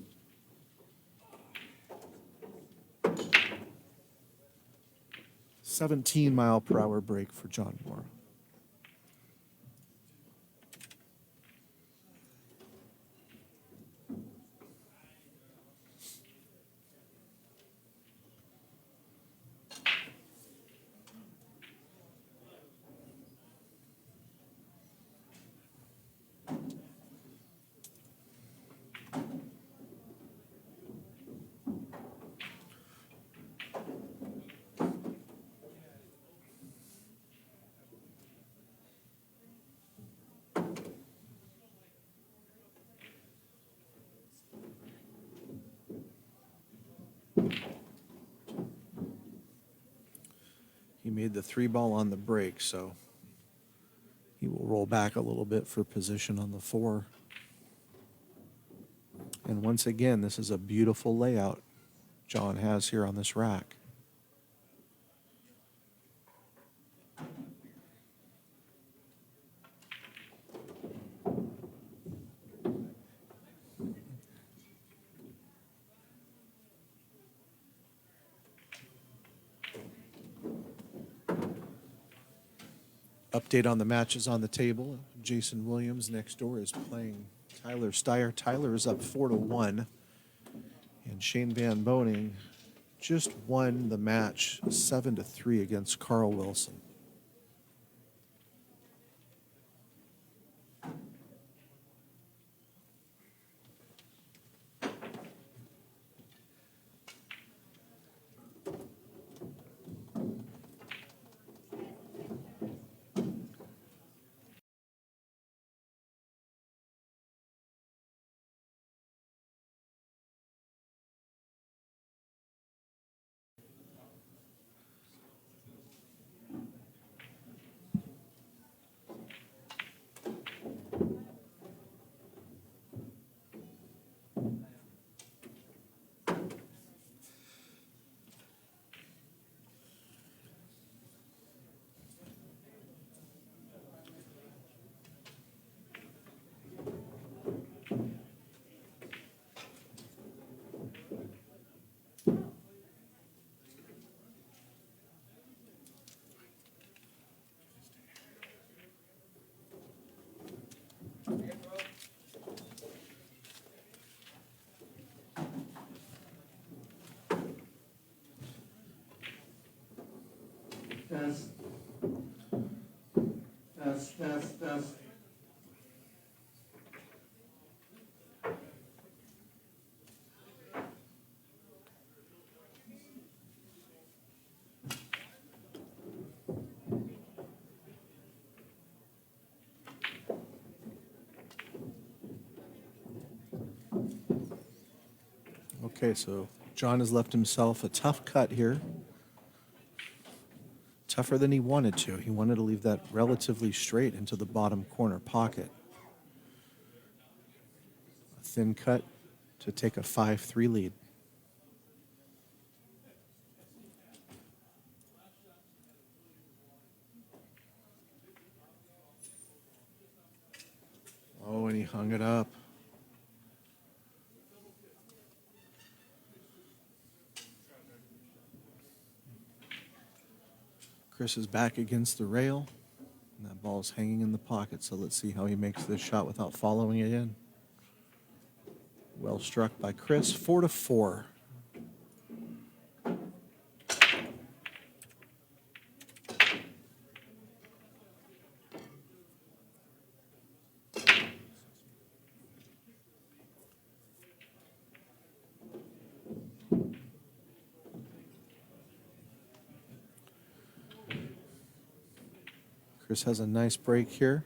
[SPEAKER 2] $17-mile-per-hour break for John Morra. He made the 3-ball on the break, so he will roll back a little bit for position on the 4. And once again, this is a beautiful layout John has here on this rack. Update on the matches on the table. Jason Williams next door is playing Tyler Steyer. Tyler is up 4-1. And Shane Van Boning just won the match 7-3 against Carl Wilson. Test. Test. Okay, so John has left himself a tough cut here. Tougher than he wanted to. He wanted to leave that relatively straight into the bottom corner pocket. A thin cut to take a 5-3 lead. Oh, and he hung it up. Chris is back against the rail, and that ball is hanging in the pocket, so let's see how he makes this shot without following it in. Well struck by Chris, 4-4. Chris has a nice break here.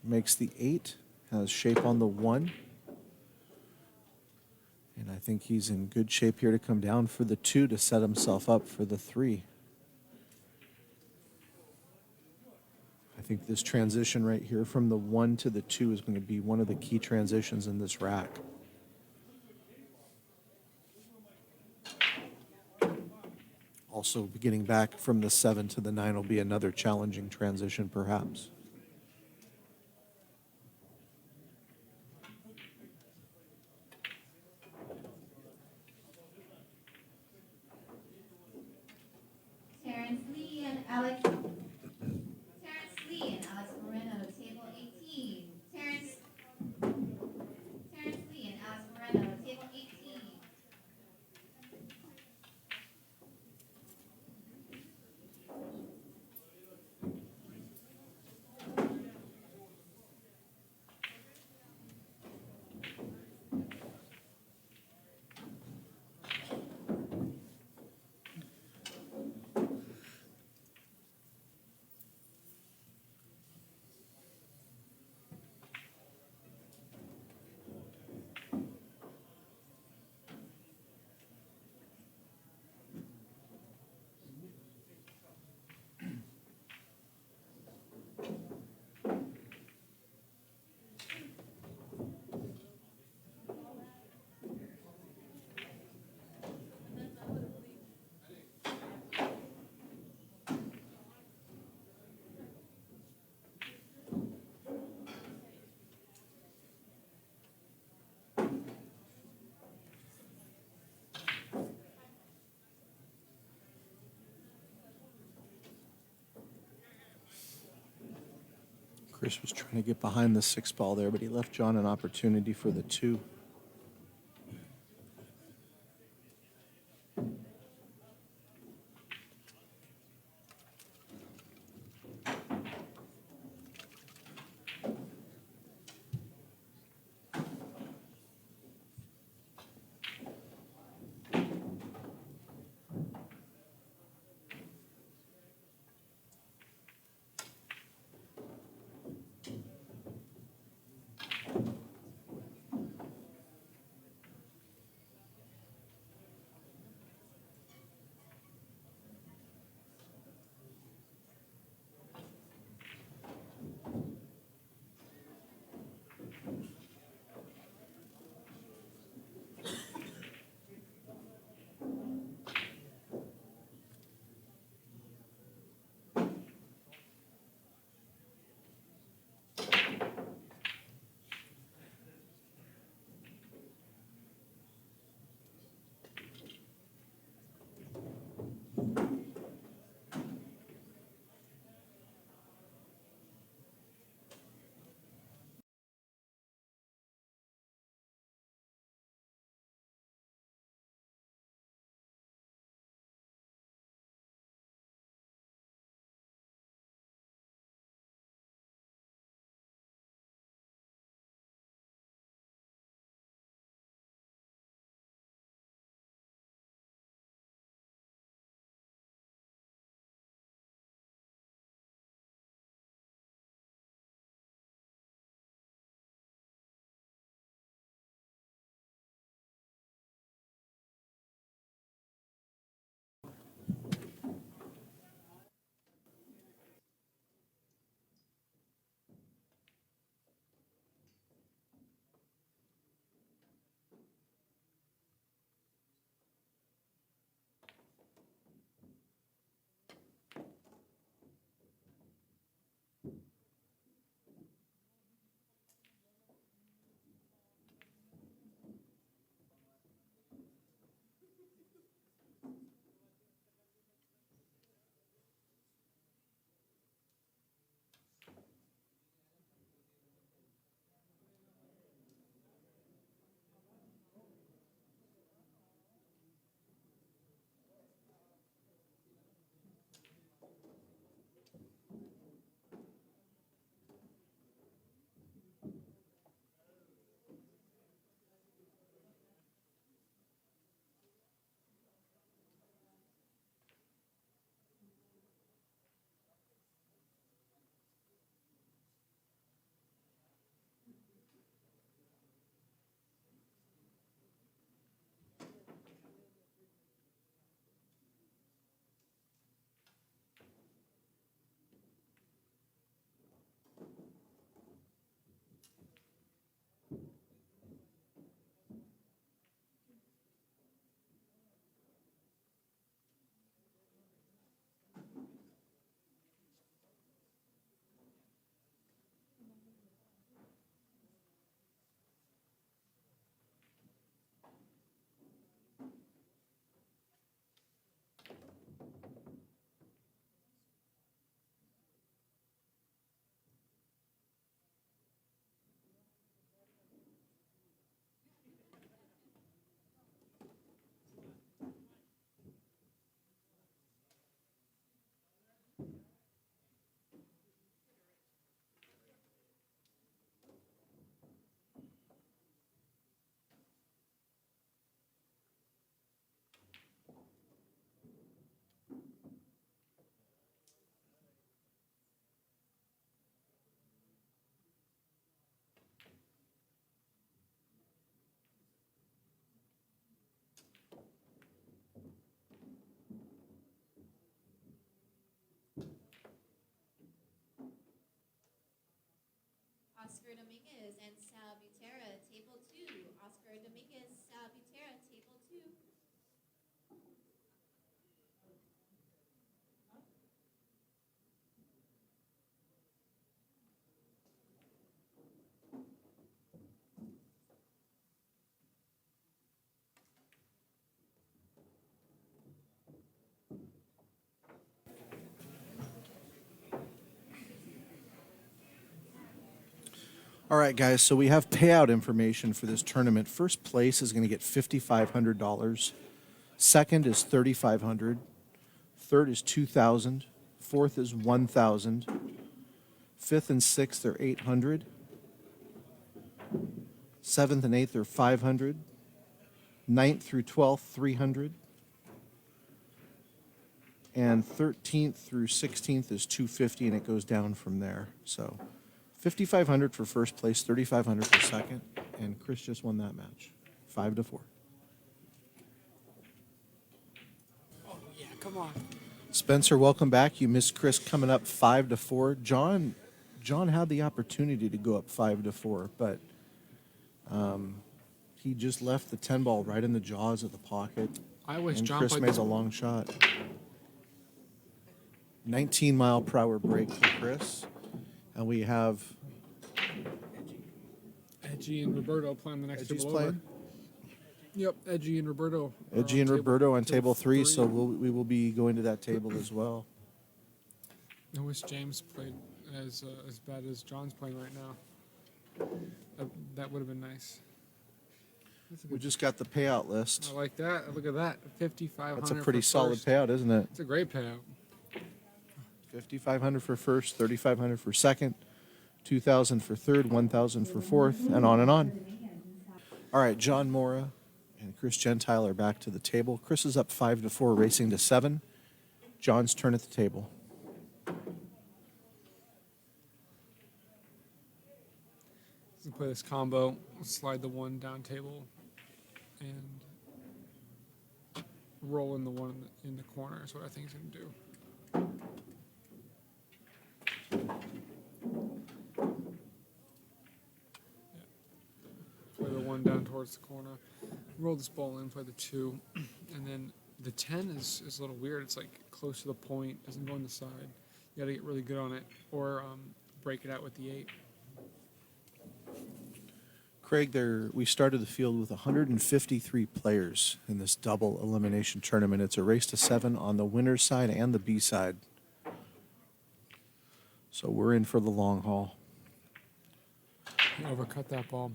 [SPEAKER 2] Makes the 8, has shape on the 1. And I think he's in good shape here to come down for the 2 to set himself up for the 3. I think this transition right here from the 1 to the 2 is going to be one of the key transitions in this rack. Also, getting back from the 7 to the 9 will be another challenging transition, perhaps.
[SPEAKER 4] Terrence Lee and Alex Moreno, table 18. Terrence Lee and Alex Moreno, table 18.
[SPEAKER 2] Chris was trying to get behind the 6 ball there, but he left John an opportunity for the 2.
[SPEAKER 4] Oscar Dominguez and Sal Butera, table 2. Oscar Dominguez, Sal Butera, table 2.
[SPEAKER 2] All right, guys, so we have payout information for this tournament. First place is going to get $5,500. Second is $3,500. Third is $2,000. Fourth is $1,000. Fifth and sixth are $800. Seventh and eighth are $500. Ninth through 12th, $300. And 13th through 16th is $250, and it goes down from there. So $5,500 for first place, $3,500 for second, and Chris just won that match, 5-4.
[SPEAKER 3] Oh yeah, come on.
[SPEAKER 2] Spencer, welcome back. You missed Chris coming up 5-4. John had the opportunity to go up 5-4, but he just left the 10 ball right in the jaws of the pocket.
[SPEAKER 3] I wish
[SPEAKER 2] and
[SPEAKER 3] John
[SPEAKER 2] Chris
[SPEAKER 3] played
[SPEAKER 2] made
[SPEAKER 3] this.
[SPEAKER 2] a long shot. 19-mile-per-hour break for Chris, and we have
[SPEAKER 3] Edgy and Roberto playing the next
[SPEAKER 2] Edgy's
[SPEAKER 3] table over.
[SPEAKER 2] playing.
[SPEAKER 3] Yep, Edgy and Roberto. are
[SPEAKER 2] Edgy
[SPEAKER 3] on
[SPEAKER 2] and Roberto on
[SPEAKER 3] table
[SPEAKER 2] table 3, so we will be going to that table as well.
[SPEAKER 3] I wish James played as bad as John's playing right now. That would have been nice. That's a
[SPEAKER 2] We
[SPEAKER 3] good-
[SPEAKER 2] just got the payout list.
[SPEAKER 3] I like that. Look at that. 5,500.
[SPEAKER 2] That's a pretty
[SPEAKER 3] for
[SPEAKER 2] solid
[SPEAKER 3] first.
[SPEAKER 2] payout, isn't it?
[SPEAKER 3] It's a great payout.
[SPEAKER 2] 5,500 for first, 3,500 for second, 2,000 for third, 1,000 for fourth, and on and on. All right, John Morra and Chris Gentile are back to the table. Chris is up 5-4, racing to 7. John's turn at the table.
[SPEAKER 3] You can play this combo, slide the one down table, and roll in the one in the corner is what I think he's going to do. Yeah. Play the one down towards the corner, roll this ball in, play the 2, and then the 10 is a little weird. It's like close to the point, doesn't go on the side. You got to get really good on it, or break it out with the 8.
[SPEAKER 2] Craig, we started the field with 153 players in this double elimination tournament. It's a race to 7 on the winner's side and the B side. So we're in for the long haul.
[SPEAKER 3] He overcut that ball.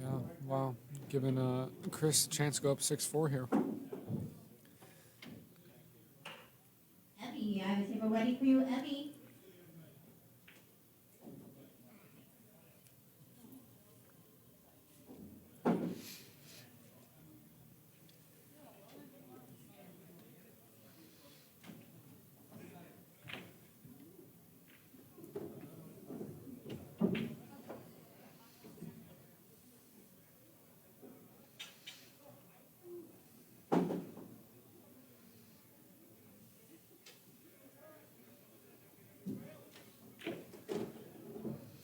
[SPEAKER 3] Yeah, wow. Giving Chris a chance to go up 6-4 here.
[SPEAKER 4] Emmy, I have a table ready for you, Emmy.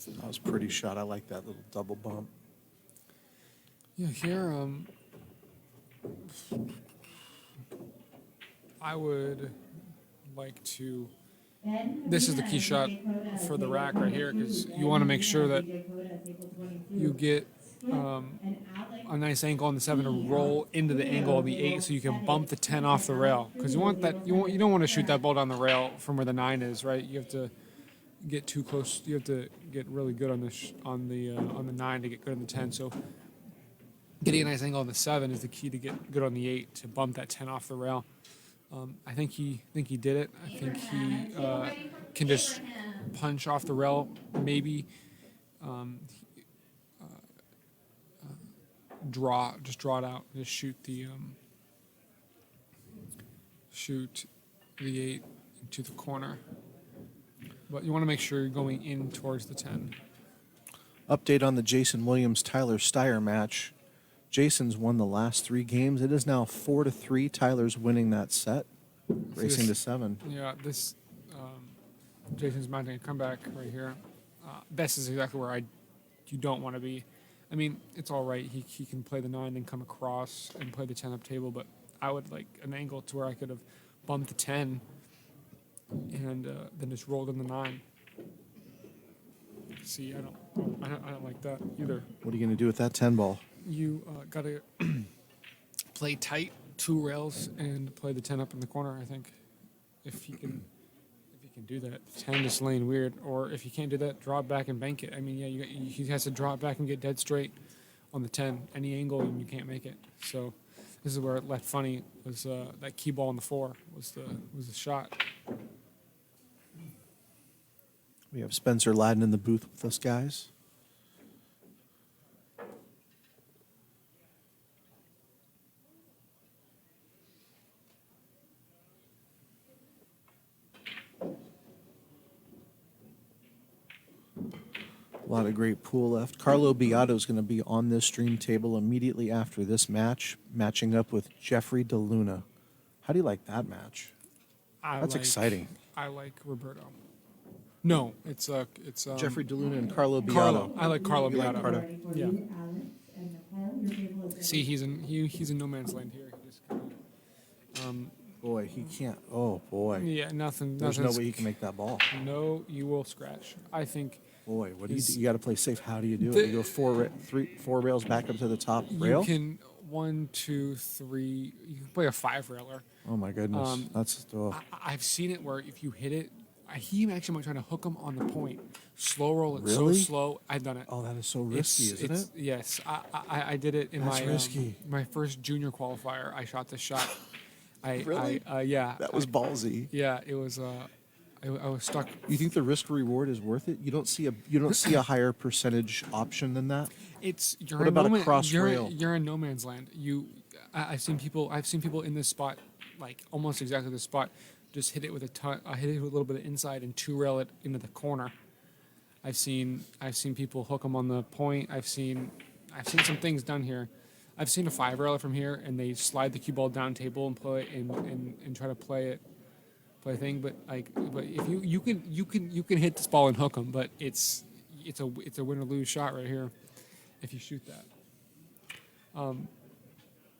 [SPEAKER 2] That was a pretty shot. I like that little double bump.
[SPEAKER 3] Yeah, here, I would like to. This is the key shot for the rack right here, because you want to make sure that you get a nice angle on the 7 to roll into the angle of the 8, so you can bump the 10 off the rail. Because you want that, you don't want to shoot that ball down the rail from where the 9 is, right? You have to get too close. You have to get really good on on the 9 to get good on the 10. So getting a nice angle on the 7 is the key to get good on the 8 to bump that 10 off the rail. I think he did it. I think he can just punch off the rail, maybe draw it out, just shoot the 8 into the corner. But you want to make sure you're going in towards the 10.
[SPEAKER 2] Update on the Jason Williams-Tyler Steyer match. Jason's won the last 3 games. It is now 4-3. Tyler's winning that set, racing to 7.
[SPEAKER 3] Yeah, this Jason's mounting a comeback right here. This is exactly where you don't want to be. I mean, it's all right. He can play the 9 and come across and play the 10 up table, but I would like an angle to where I could have bumped the 10 and then just rolled in the 9. See, I don't like that either.
[SPEAKER 2] What are you going to do with that 10 ball?
[SPEAKER 3] You got to play tight, 2 rails, and play the 10 up in the corner. I think if you can do that, 10 is laying weird. Or if you can't do that, draw it back and bank it. I mean, yeah, he has to draw it back and get dead straight on the 10, any angle, and you can't make it. So this is where it left funny was that key ball on the 4 was the shot.
[SPEAKER 2] We have Spencer Ladden in the booth with us, guys. A lot of great pool left. Carlo Beato is going to be on this stream table immediately after this match, matching up with Jeffrey DeLuna. How do you like that match? That's exciting.
[SPEAKER 3] I like Roberto. No, it's
[SPEAKER 2] Jeffrey DeLuna and Carlo Beato.
[SPEAKER 3] Carlo. I like Carlo
[SPEAKER 2] You like
[SPEAKER 3] Beato.
[SPEAKER 2] Carlo?
[SPEAKER 3] Yeah. See, he's in no man's land here. He just kinda,
[SPEAKER 2] Boy, he can't. Oh, boy.
[SPEAKER 3] yeah, nothing.
[SPEAKER 2] There's no
[SPEAKER 3] nothing's-
[SPEAKER 2] way he can make that ball.
[SPEAKER 3] No, you will scratch. I think
[SPEAKER 2] Boy, what do you do?
[SPEAKER 3] He's-
[SPEAKER 2] You got to play safe. How do you do
[SPEAKER 3] The-
[SPEAKER 2] it? You go four rails back up to the top rail?
[SPEAKER 3] you can 1, 2, 3. You can play a 5 railer.
[SPEAKER 2] Oh, my goodness. That's
[SPEAKER 3] I've seen it where if you hit it, he actually might try to hook him on the point. Slow roll it
[SPEAKER 2] Really?
[SPEAKER 3] so slow. I've done it.
[SPEAKER 2] Oh, that is so risky, isn't it?
[SPEAKER 3] Yes, I did it in
[SPEAKER 2] That's
[SPEAKER 3] my
[SPEAKER 2] risky.
[SPEAKER 3] my first junior qualifier. I shot this shot.
[SPEAKER 2] Really?
[SPEAKER 3] Yeah.
[SPEAKER 2] That was ballsy.
[SPEAKER 3] Yeah, it was. I was stuck.
[SPEAKER 2] You think the risk reward is worth it? You don't see a higher percentage option than that?
[SPEAKER 3] You're
[SPEAKER 2] What
[SPEAKER 3] in
[SPEAKER 2] about
[SPEAKER 3] no
[SPEAKER 2] a cross
[SPEAKER 3] you're,
[SPEAKER 2] rail?
[SPEAKER 3] You're in no man's land. I've seen people in this spot, like almost exactly this spot, just hit it with hit it with a little bit of inside and 2 rail it into the corner. I've seen people hook them on the point. I've seen some things done here. I've seen a 5 railer from here and they slide the cue ball down table and play and try to play a thing. But if you can hit this ball and hook them, but it's a win or lose shot right here if you shoot that.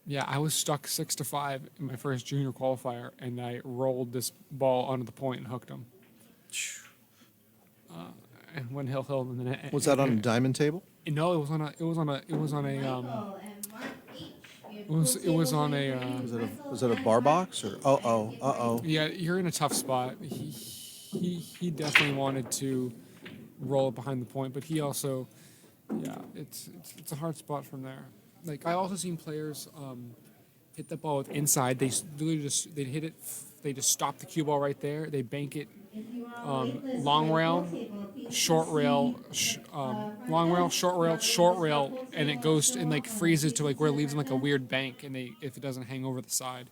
[SPEAKER 3] Yeah, I was stuck 6-5 in my first junior qualifier, and I rolled this ball onto the point and hooked him. And went hill and then
[SPEAKER 2] Was that on a diamond table?
[SPEAKER 3] No, it was on a
[SPEAKER 2] Was it a bar box or uh-oh.
[SPEAKER 3] yeah, you're in a tough spot. He definitely wanted to roll it behind the point, but he also, yeah, it's a hard spot from there. Like I also seen players hit the ball with inside. They literally they hit it. They just stop the cue ball right there. They bank it long rail, short rail, long rail, short rail, and it goes and like freezes to like where it leaves in like a weird bank. And if it doesn't hang over the side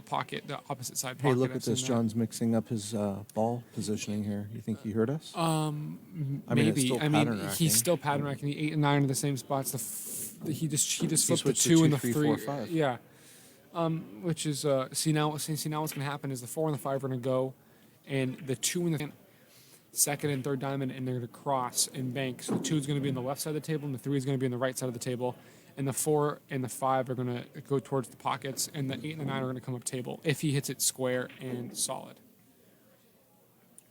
[SPEAKER 3] pocket, the opposite side pocket.
[SPEAKER 2] Hey, look at
[SPEAKER 3] that's in
[SPEAKER 2] this.
[SPEAKER 3] there.
[SPEAKER 2] John's mixing up his ball positioning here. You think he heard us? I mean, it's
[SPEAKER 3] Maybe.
[SPEAKER 2] still
[SPEAKER 3] I mean,
[SPEAKER 2] pattern racking.
[SPEAKER 3] he's still pattern racking. The 8 and 9 are the same spots. He just flipped the
[SPEAKER 2] switched to
[SPEAKER 3] 2 and the
[SPEAKER 2] 2, 3,
[SPEAKER 3] 3.
[SPEAKER 2] 4, 5.
[SPEAKER 3] Yeah. Which is see now what's going to happen is the 4 and the 5 are going to go, and the 2 and the second and third diamond, and they're going to cross and bank. So the 2 is going to be on the left side of the table, and the 3 is going to be on the right side of the table, and the 4 and the 5 are going to go towards the pockets, and the 8 and the 9 are going to come up table if he hits it square and solid.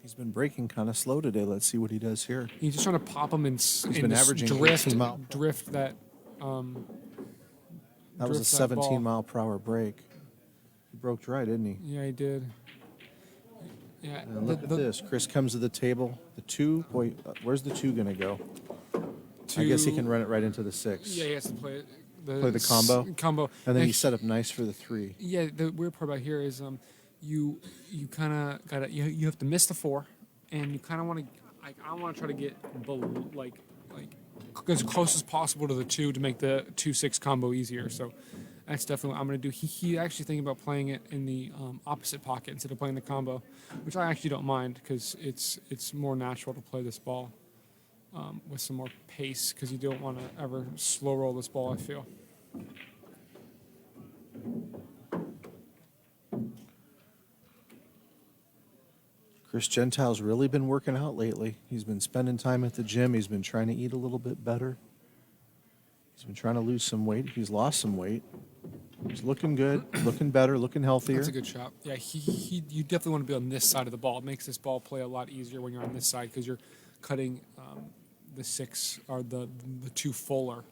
[SPEAKER 2] He's been breaking kind of slow today. Let's see what he does here.
[SPEAKER 3] He's just trying to pop them and
[SPEAKER 2] been averaging 18 mile.
[SPEAKER 3] drift that.
[SPEAKER 2] That was a
[SPEAKER 3] drift that ball.
[SPEAKER 2] 17 mile per hour break. He broke dry, didn't he?
[SPEAKER 3] Yeah, he did. Yeah,
[SPEAKER 2] And look at this. Chris comes to the table. The 2, boy, where's the 2 going to go? I guess he can run it right into the 6.
[SPEAKER 3] Yeah, he has to play it.
[SPEAKER 2] Play the combo?
[SPEAKER 3] Combo.
[SPEAKER 2] And then
[SPEAKER 3] Now,
[SPEAKER 2] he set up nice for the 3.
[SPEAKER 3] Yeah, the weird part about here is you kind of gotta you have to miss the 4, and you kind of want to I want to try to get below, like as close as possible to the 2 to make the 2-6 combo easier. So that's definitely what I'm going to do. He actually thinking about playing it in the opposite pocket instead of playing the combo, which I actually don't mind because it's more natural to play this ball with some more pace because you don't want to ever slow roll this ball, I feel.
[SPEAKER 2] Chris Gentile's really been working out lately. He's been spending time at the gym. He's been trying to eat a little bit better. He's been trying to lose some weight. He's lost some weight. He's looking good, looking better, looking healthier.
[SPEAKER 3] That's a good shot. Yeah, you definitely want to be on this side of the ball. It makes this ball play a lot easier when you're on this side because you're cutting the 6 or the 2 fuller,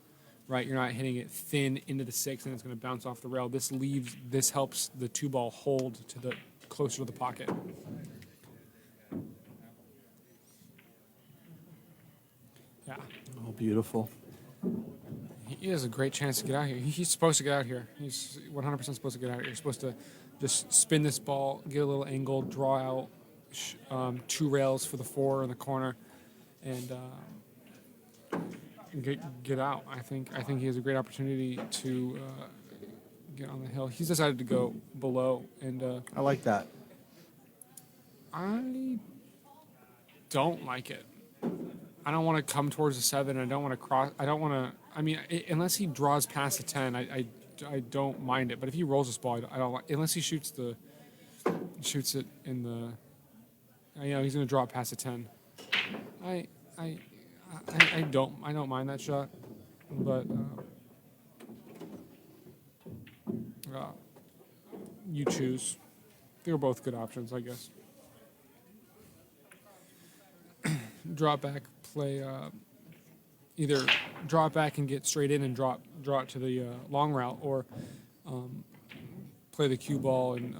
[SPEAKER 3] right? You're not hitting it thin into the 6 and it's going to bounce off the rail. This helps the 2 ball hold to the closer to the pocket. Yeah.
[SPEAKER 2] Oh, beautiful.
[SPEAKER 3] He has a great chance to get out here. He's supposed to get out here. He's 100% supposed to get out here. You're supposed to just spin this ball, get a little angle, draw out 2 rails for the 4 in the corner, and get out. I think he has a great opportunity to get on the hill. He's decided to go below, and
[SPEAKER 2] I like that.
[SPEAKER 3] I don't like it. I don't want to come towards the 7. I don't want to cross. I don't want to. I mean, unless he draws past the 10, I don't mind it. But if he rolls this ball, I don't like. Unless he shoots it in the. He's going to draw it past the 10. I don't mind that shot, but you choose. They were both good options, I guess. Drop back, play either draw it back and get straight in and draw it to the long route, or play the cue ball and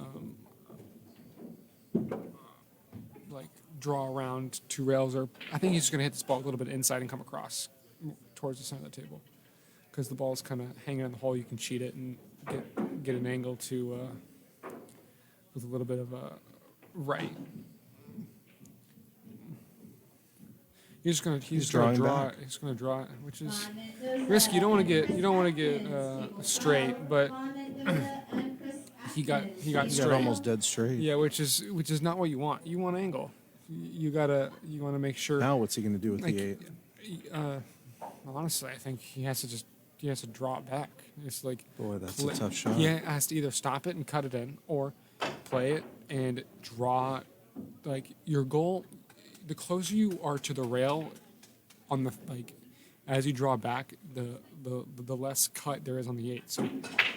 [SPEAKER 3] like draw around 2 rails. Or I think he's just going to hit this ball a little bit inside and come across towards the center of the table because the ball is kind of hanging in the hole. You can cheat it and get an angle to with a little bit of a right. He's gonna draw it. He's gonna draw it, which is risky. You don't want to get straight, but he got
[SPEAKER 2] He
[SPEAKER 3] straight.
[SPEAKER 2] got almost dead straight.
[SPEAKER 3] Yeah, which is not what you want. You want angle. You want to make sure.
[SPEAKER 2] Now what's he going to do with
[SPEAKER 3] Like,
[SPEAKER 2] the 8?
[SPEAKER 3] Honestly, I think he has to draw it back. It's like,
[SPEAKER 2] Boy, that's a tough shot.
[SPEAKER 3] He has to either stop it and cut it in, or play it and draw. Like, your goal, the closer you are to the rail, on the as you draw back, the less cut there is on the 8. So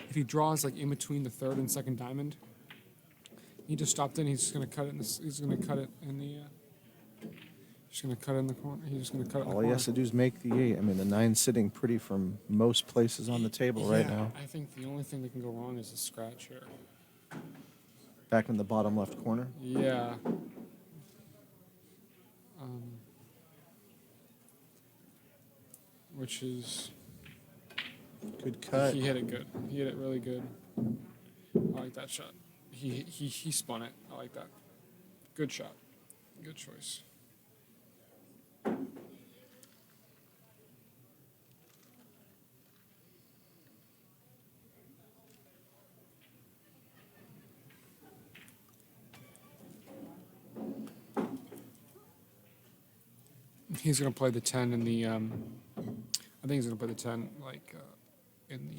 [SPEAKER 3] if he draws like in between the 3rd and 2nd diamond, he just stopped in. He's just gonna cut it. He's gonna cut it in the. Just gonna cut it in the corner. He's just gonna cut it.
[SPEAKER 2] All he has to do is make the 8. I mean, the 9's sitting pretty from most places on the table right now.
[SPEAKER 3] I think the only thing that can go wrong is a scratch here.
[SPEAKER 2] Back in the bottom left corner.
[SPEAKER 3] Yeah. Which is
[SPEAKER 2] Good cut.
[SPEAKER 3] he hit it good. He hit it really good. I like that shot. He spun it. I like that. Good shot. Good choice. He's gonna play the 10 in the. I think he's gonna play the 10 in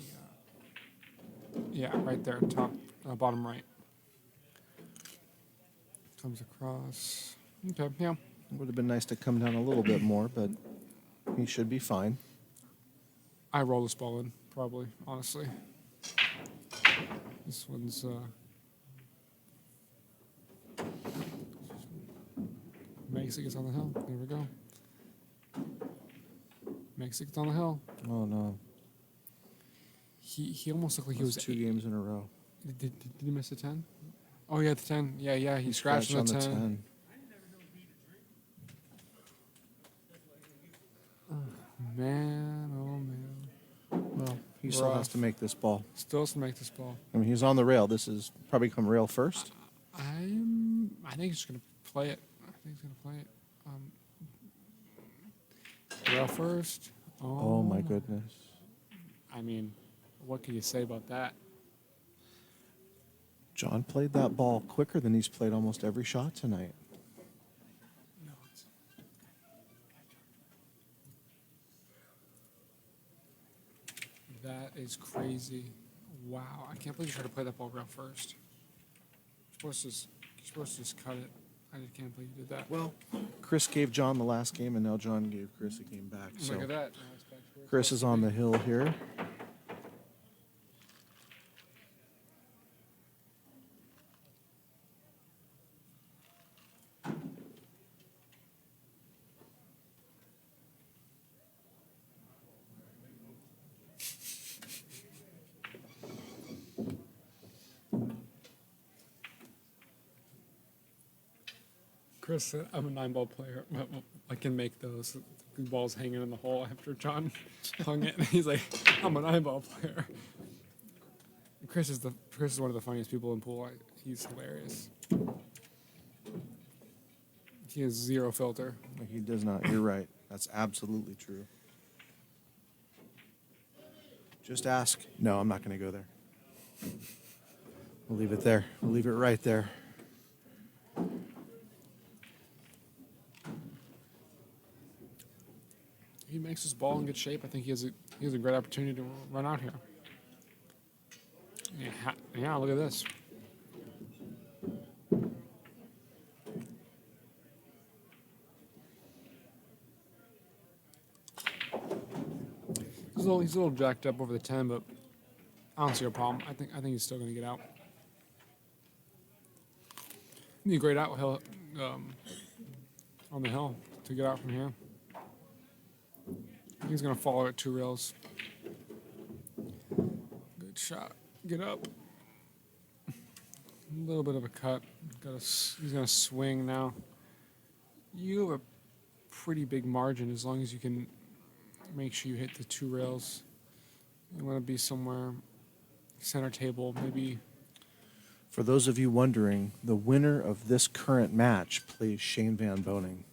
[SPEAKER 3] the. Right there, top, bottom right. Comes across. Okay, yeah.
[SPEAKER 2] It would have been nice to come down a little bit more, but he should be fine.
[SPEAKER 3] I roll this ball in, probably, honestly. This one's. Makes it gets on the hill. There we go. Makes it gets on the hill.
[SPEAKER 2] Oh no!
[SPEAKER 3] He almost looked like he was
[SPEAKER 2] 2 games in a row.
[SPEAKER 3] Did he miss the 10? Oh, yeah, the 10. Yeah. He scratched on the 10. Man, oh man.
[SPEAKER 2] Well, he still has to make this ball.
[SPEAKER 3] Still has to make this ball.
[SPEAKER 2] I mean, he's on the rail. This is probably come rail first.
[SPEAKER 3] I think he's just gonna play it. Rail first.
[SPEAKER 2] Oh my goodness!
[SPEAKER 3] I mean, what can you say about that?
[SPEAKER 2] John played that ball quicker than he's played almost every shot tonight.
[SPEAKER 3] No, that is crazy. Wow, I can't believe you tried to play that ball rail first. You're supposed to just cut it. I just can't believe you did that.
[SPEAKER 2] Well, Chris gave John the last game, and now John gave Chris a game back. So
[SPEAKER 3] Look at that. Now it's back to where it's
[SPEAKER 2] Chris
[SPEAKER 3] supposed
[SPEAKER 2] is
[SPEAKER 3] to
[SPEAKER 2] on
[SPEAKER 3] be.
[SPEAKER 2] the hill here.
[SPEAKER 3] Chris said, I'm a 9-ball player. I can make those. The ball's hanging in the hole after John hung it. He's like, I'm a 9-ball player. Chris is one of the funniest people in pool. He's hilarious. He has zero filter.
[SPEAKER 2] He does not. You're right. That's absolutely true. Just ask. No, I'm not going to go there. We'll leave it there. We'll leave it right there.
[SPEAKER 3] He makes his ball in good shape. I think he has a great opportunity to run out here. Yeah, look at this. He's a little jacked up over the 10, but I don't see a problem. I think he's still going to get out. Need a great out hill on the hill to get out from here. He's going to follow it 2 rails. Good shot. Get up. A little bit of a cut. He's going to swing now. You have a pretty big margin as long as you can make sure you hit the 2 rails. You want to be somewhere center table, maybe.
[SPEAKER 2] For those of you wondering, the winner of this current match plays Shane Van Boning.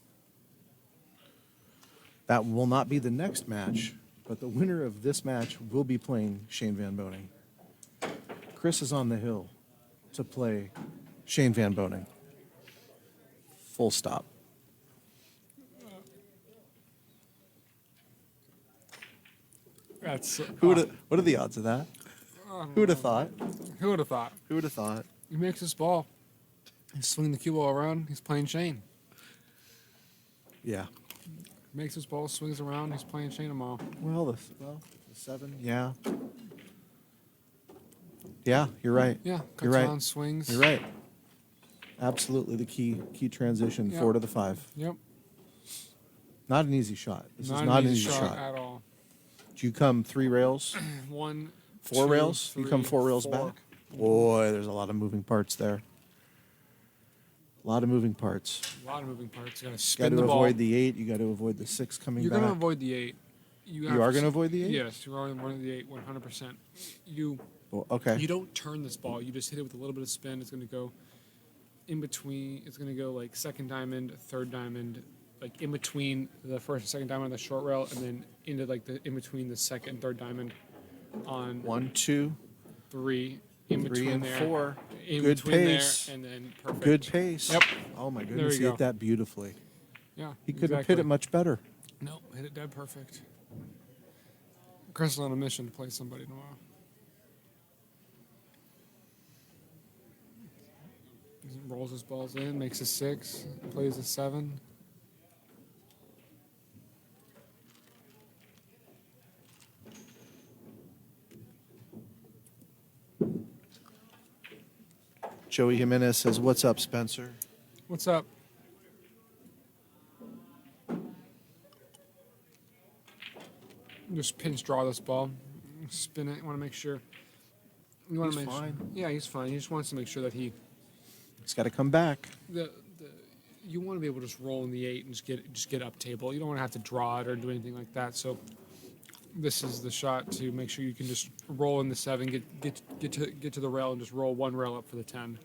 [SPEAKER 2] That will not be the next match, but the winner of this match will be playing Shane Van Boning. Chris is on the hill to play Shane Van Boning. Full stop.
[SPEAKER 3] That's
[SPEAKER 2] What are the odds of that? Who would have thought?
[SPEAKER 3] who would have thought?
[SPEAKER 2] Who would have thought?
[SPEAKER 3] He makes his ball. He's swinging the cue ball around. He's playing Shane.
[SPEAKER 2] Yeah.
[SPEAKER 3] Makes his ball, swings around. He's playing Shane tomorrow.
[SPEAKER 2] Well, the 7. Yeah. Yeah, you're right.
[SPEAKER 3] Yeah, cuts
[SPEAKER 2] You're right.
[SPEAKER 3] on, swings.
[SPEAKER 2] You're right. Absolutely the key transition,
[SPEAKER 3] Yeah.
[SPEAKER 2] 4 to the 5.
[SPEAKER 3] Yep.
[SPEAKER 2] Not an easy shot. This is
[SPEAKER 3] Not
[SPEAKER 2] not
[SPEAKER 3] an easy shot
[SPEAKER 2] shot.
[SPEAKER 3] at all.
[SPEAKER 2] Do you come 3 rails?
[SPEAKER 3] 1,
[SPEAKER 2] 4
[SPEAKER 3] 2,
[SPEAKER 2] rails? You come 4 rails
[SPEAKER 3] 4.
[SPEAKER 2] back? Boy, there's a lot of moving parts there. A lot of moving parts.
[SPEAKER 3] A lot of moving parts. You got to
[SPEAKER 2] Got
[SPEAKER 3] spin
[SPEAKER 2] to
[SPEAKER 3] the ball.
[SPEAKER 2] avoid the 8. You got to avoid the 6 coming
[SPEAKER 3] You're
[SPEAKER 2] back.
[SPEAKER 3] going to avoid the 8.
[SPEAKER 2] You are going to avoid the 8?
[SPEAKER 3] Yes, you're going to avoid the 8 100%.
[SPEAKER 2] Well, okay.
[SPEAKER 3] You don't turn this ball. You just hit it with a little bit of spin. It's going to go in between. It's going to go like second diamond, third diamond, like in between the first and second diamond on the short rail, and then into like the in between the second and third diamond on
[SPEAKER 2] 1, 2,
[SPEAKER 3] 3, in
[SPEAKER 2] 3,
[SPEAKER 3] between
[SPEAKER 2] and
[SPEAKER 3] there,
[SPEAKER 2] 4.
[SPEAKER 3] in
[SPEAKER 2] Good
[SPEAKER 3] between
[SPEAKER 2] pace.
[SPEAKER 3] there, and then perfect.
[SPEAKER 2] Good pace.
[SPEAKER 3] Yep.
[SPEAKER 2] Oh, my
[SPEAKER 3] There
[SPEAKER 2] goodness.
[SPEAKER 3] you
[SPEAKER 2] He
[SPEAKER 3] go.
[SPEAKER 2] hit that beautifully.
[SPEAKER 3] Yeah.
[SPEAKER 2] He could have
[SPEAKER 3] exactly.
[SPEAKER 2] hit it much better.
[SPEAKER 3] No, hit it dead perfect. Chris is on a mission to play somebody tomorrow. He rolls his balls in, makes a 6, plays a 7.
[SPEAKER 2] Joey Jimenez says, "What's up, Spencer?"
[SPEAKER 3] What's up? Just pinch draw this ball, spin it. Want to make sure. You want
[SPEAKER 2] He's
[SPEAKER 3] to make
[SPEAKER 2] fine.
[SPEAKER 3] Sure, yeah, he's fine. He just wants to make sure that
[SPEAKER 2] He's got to come back.
[SPEAKER 3] you want to be able to just roll in the 8 and just get up table. You don't want to have to draw it or do anything like that. So this is the shot to make sure you can just roll in the 7, get to the rail and just roll 1 rail up for the 10.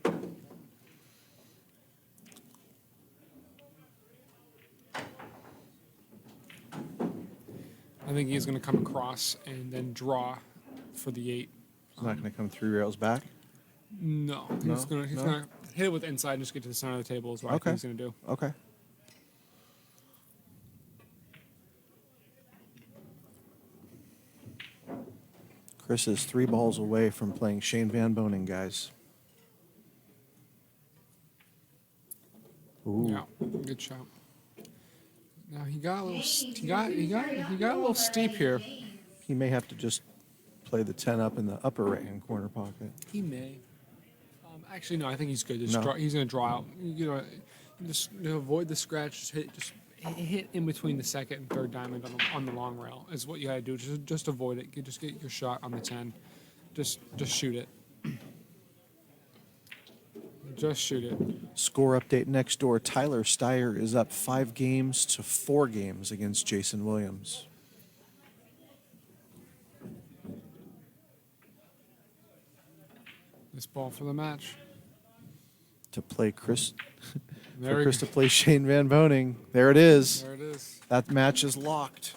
[SPEAKER 3] I think he's going to come across and then draw for the 8.
[SPEAKER 2] He's not going to come 3 rails back.
[SPEAKER 3] No,
[SPEAKER 2] No?
[SPEAKER 3] he's going
[SPEAKER 2] No?
[SPEAKER 3] to hit it with inside and just get to the center of the table is what I
[SPEAKER 2] Okay.
[SPEAKER 3] think he's going to do.
[SPEAKER 2] Okay. Chris is 3 balls away from playing Shane Van Boning, guys.
[SPEAKER 3] good shot. Now he got a little, he got a little steep here.
[SPEAKER 2] He may have to just play the 10 up in the upper right-hand corner pocket.
[SPEAKER 3] He may. Actually, no. I think he's good.
[SPEAKER 2] No.
[SPEAKER 3] He's going to draw out. Just avoid the scratch. Just hit in between the second and third diamond on the long rail is what you got to do. Just avoid it. Just get your shot on the 10. Just shoot it. Just shoot it.
[SPEAKER 2] Score update next door. Tyler Steyer is up 5 games to 4 games against Jason Williams.
[SPEAKER 3] This ball for the match.
[SPEAKER 2] To play Chris,
[SPEAKER 3] There
[SPEAKER 2] for
[SPEAKER 3] we
[SPEAKER 2] Chris
[SPEAKER 3] go.
[SPEAKER 2] to play Shane Van Boning. There it is.
[SPEAKER 3] There it is.
[SPEAKER 2] That match is locked.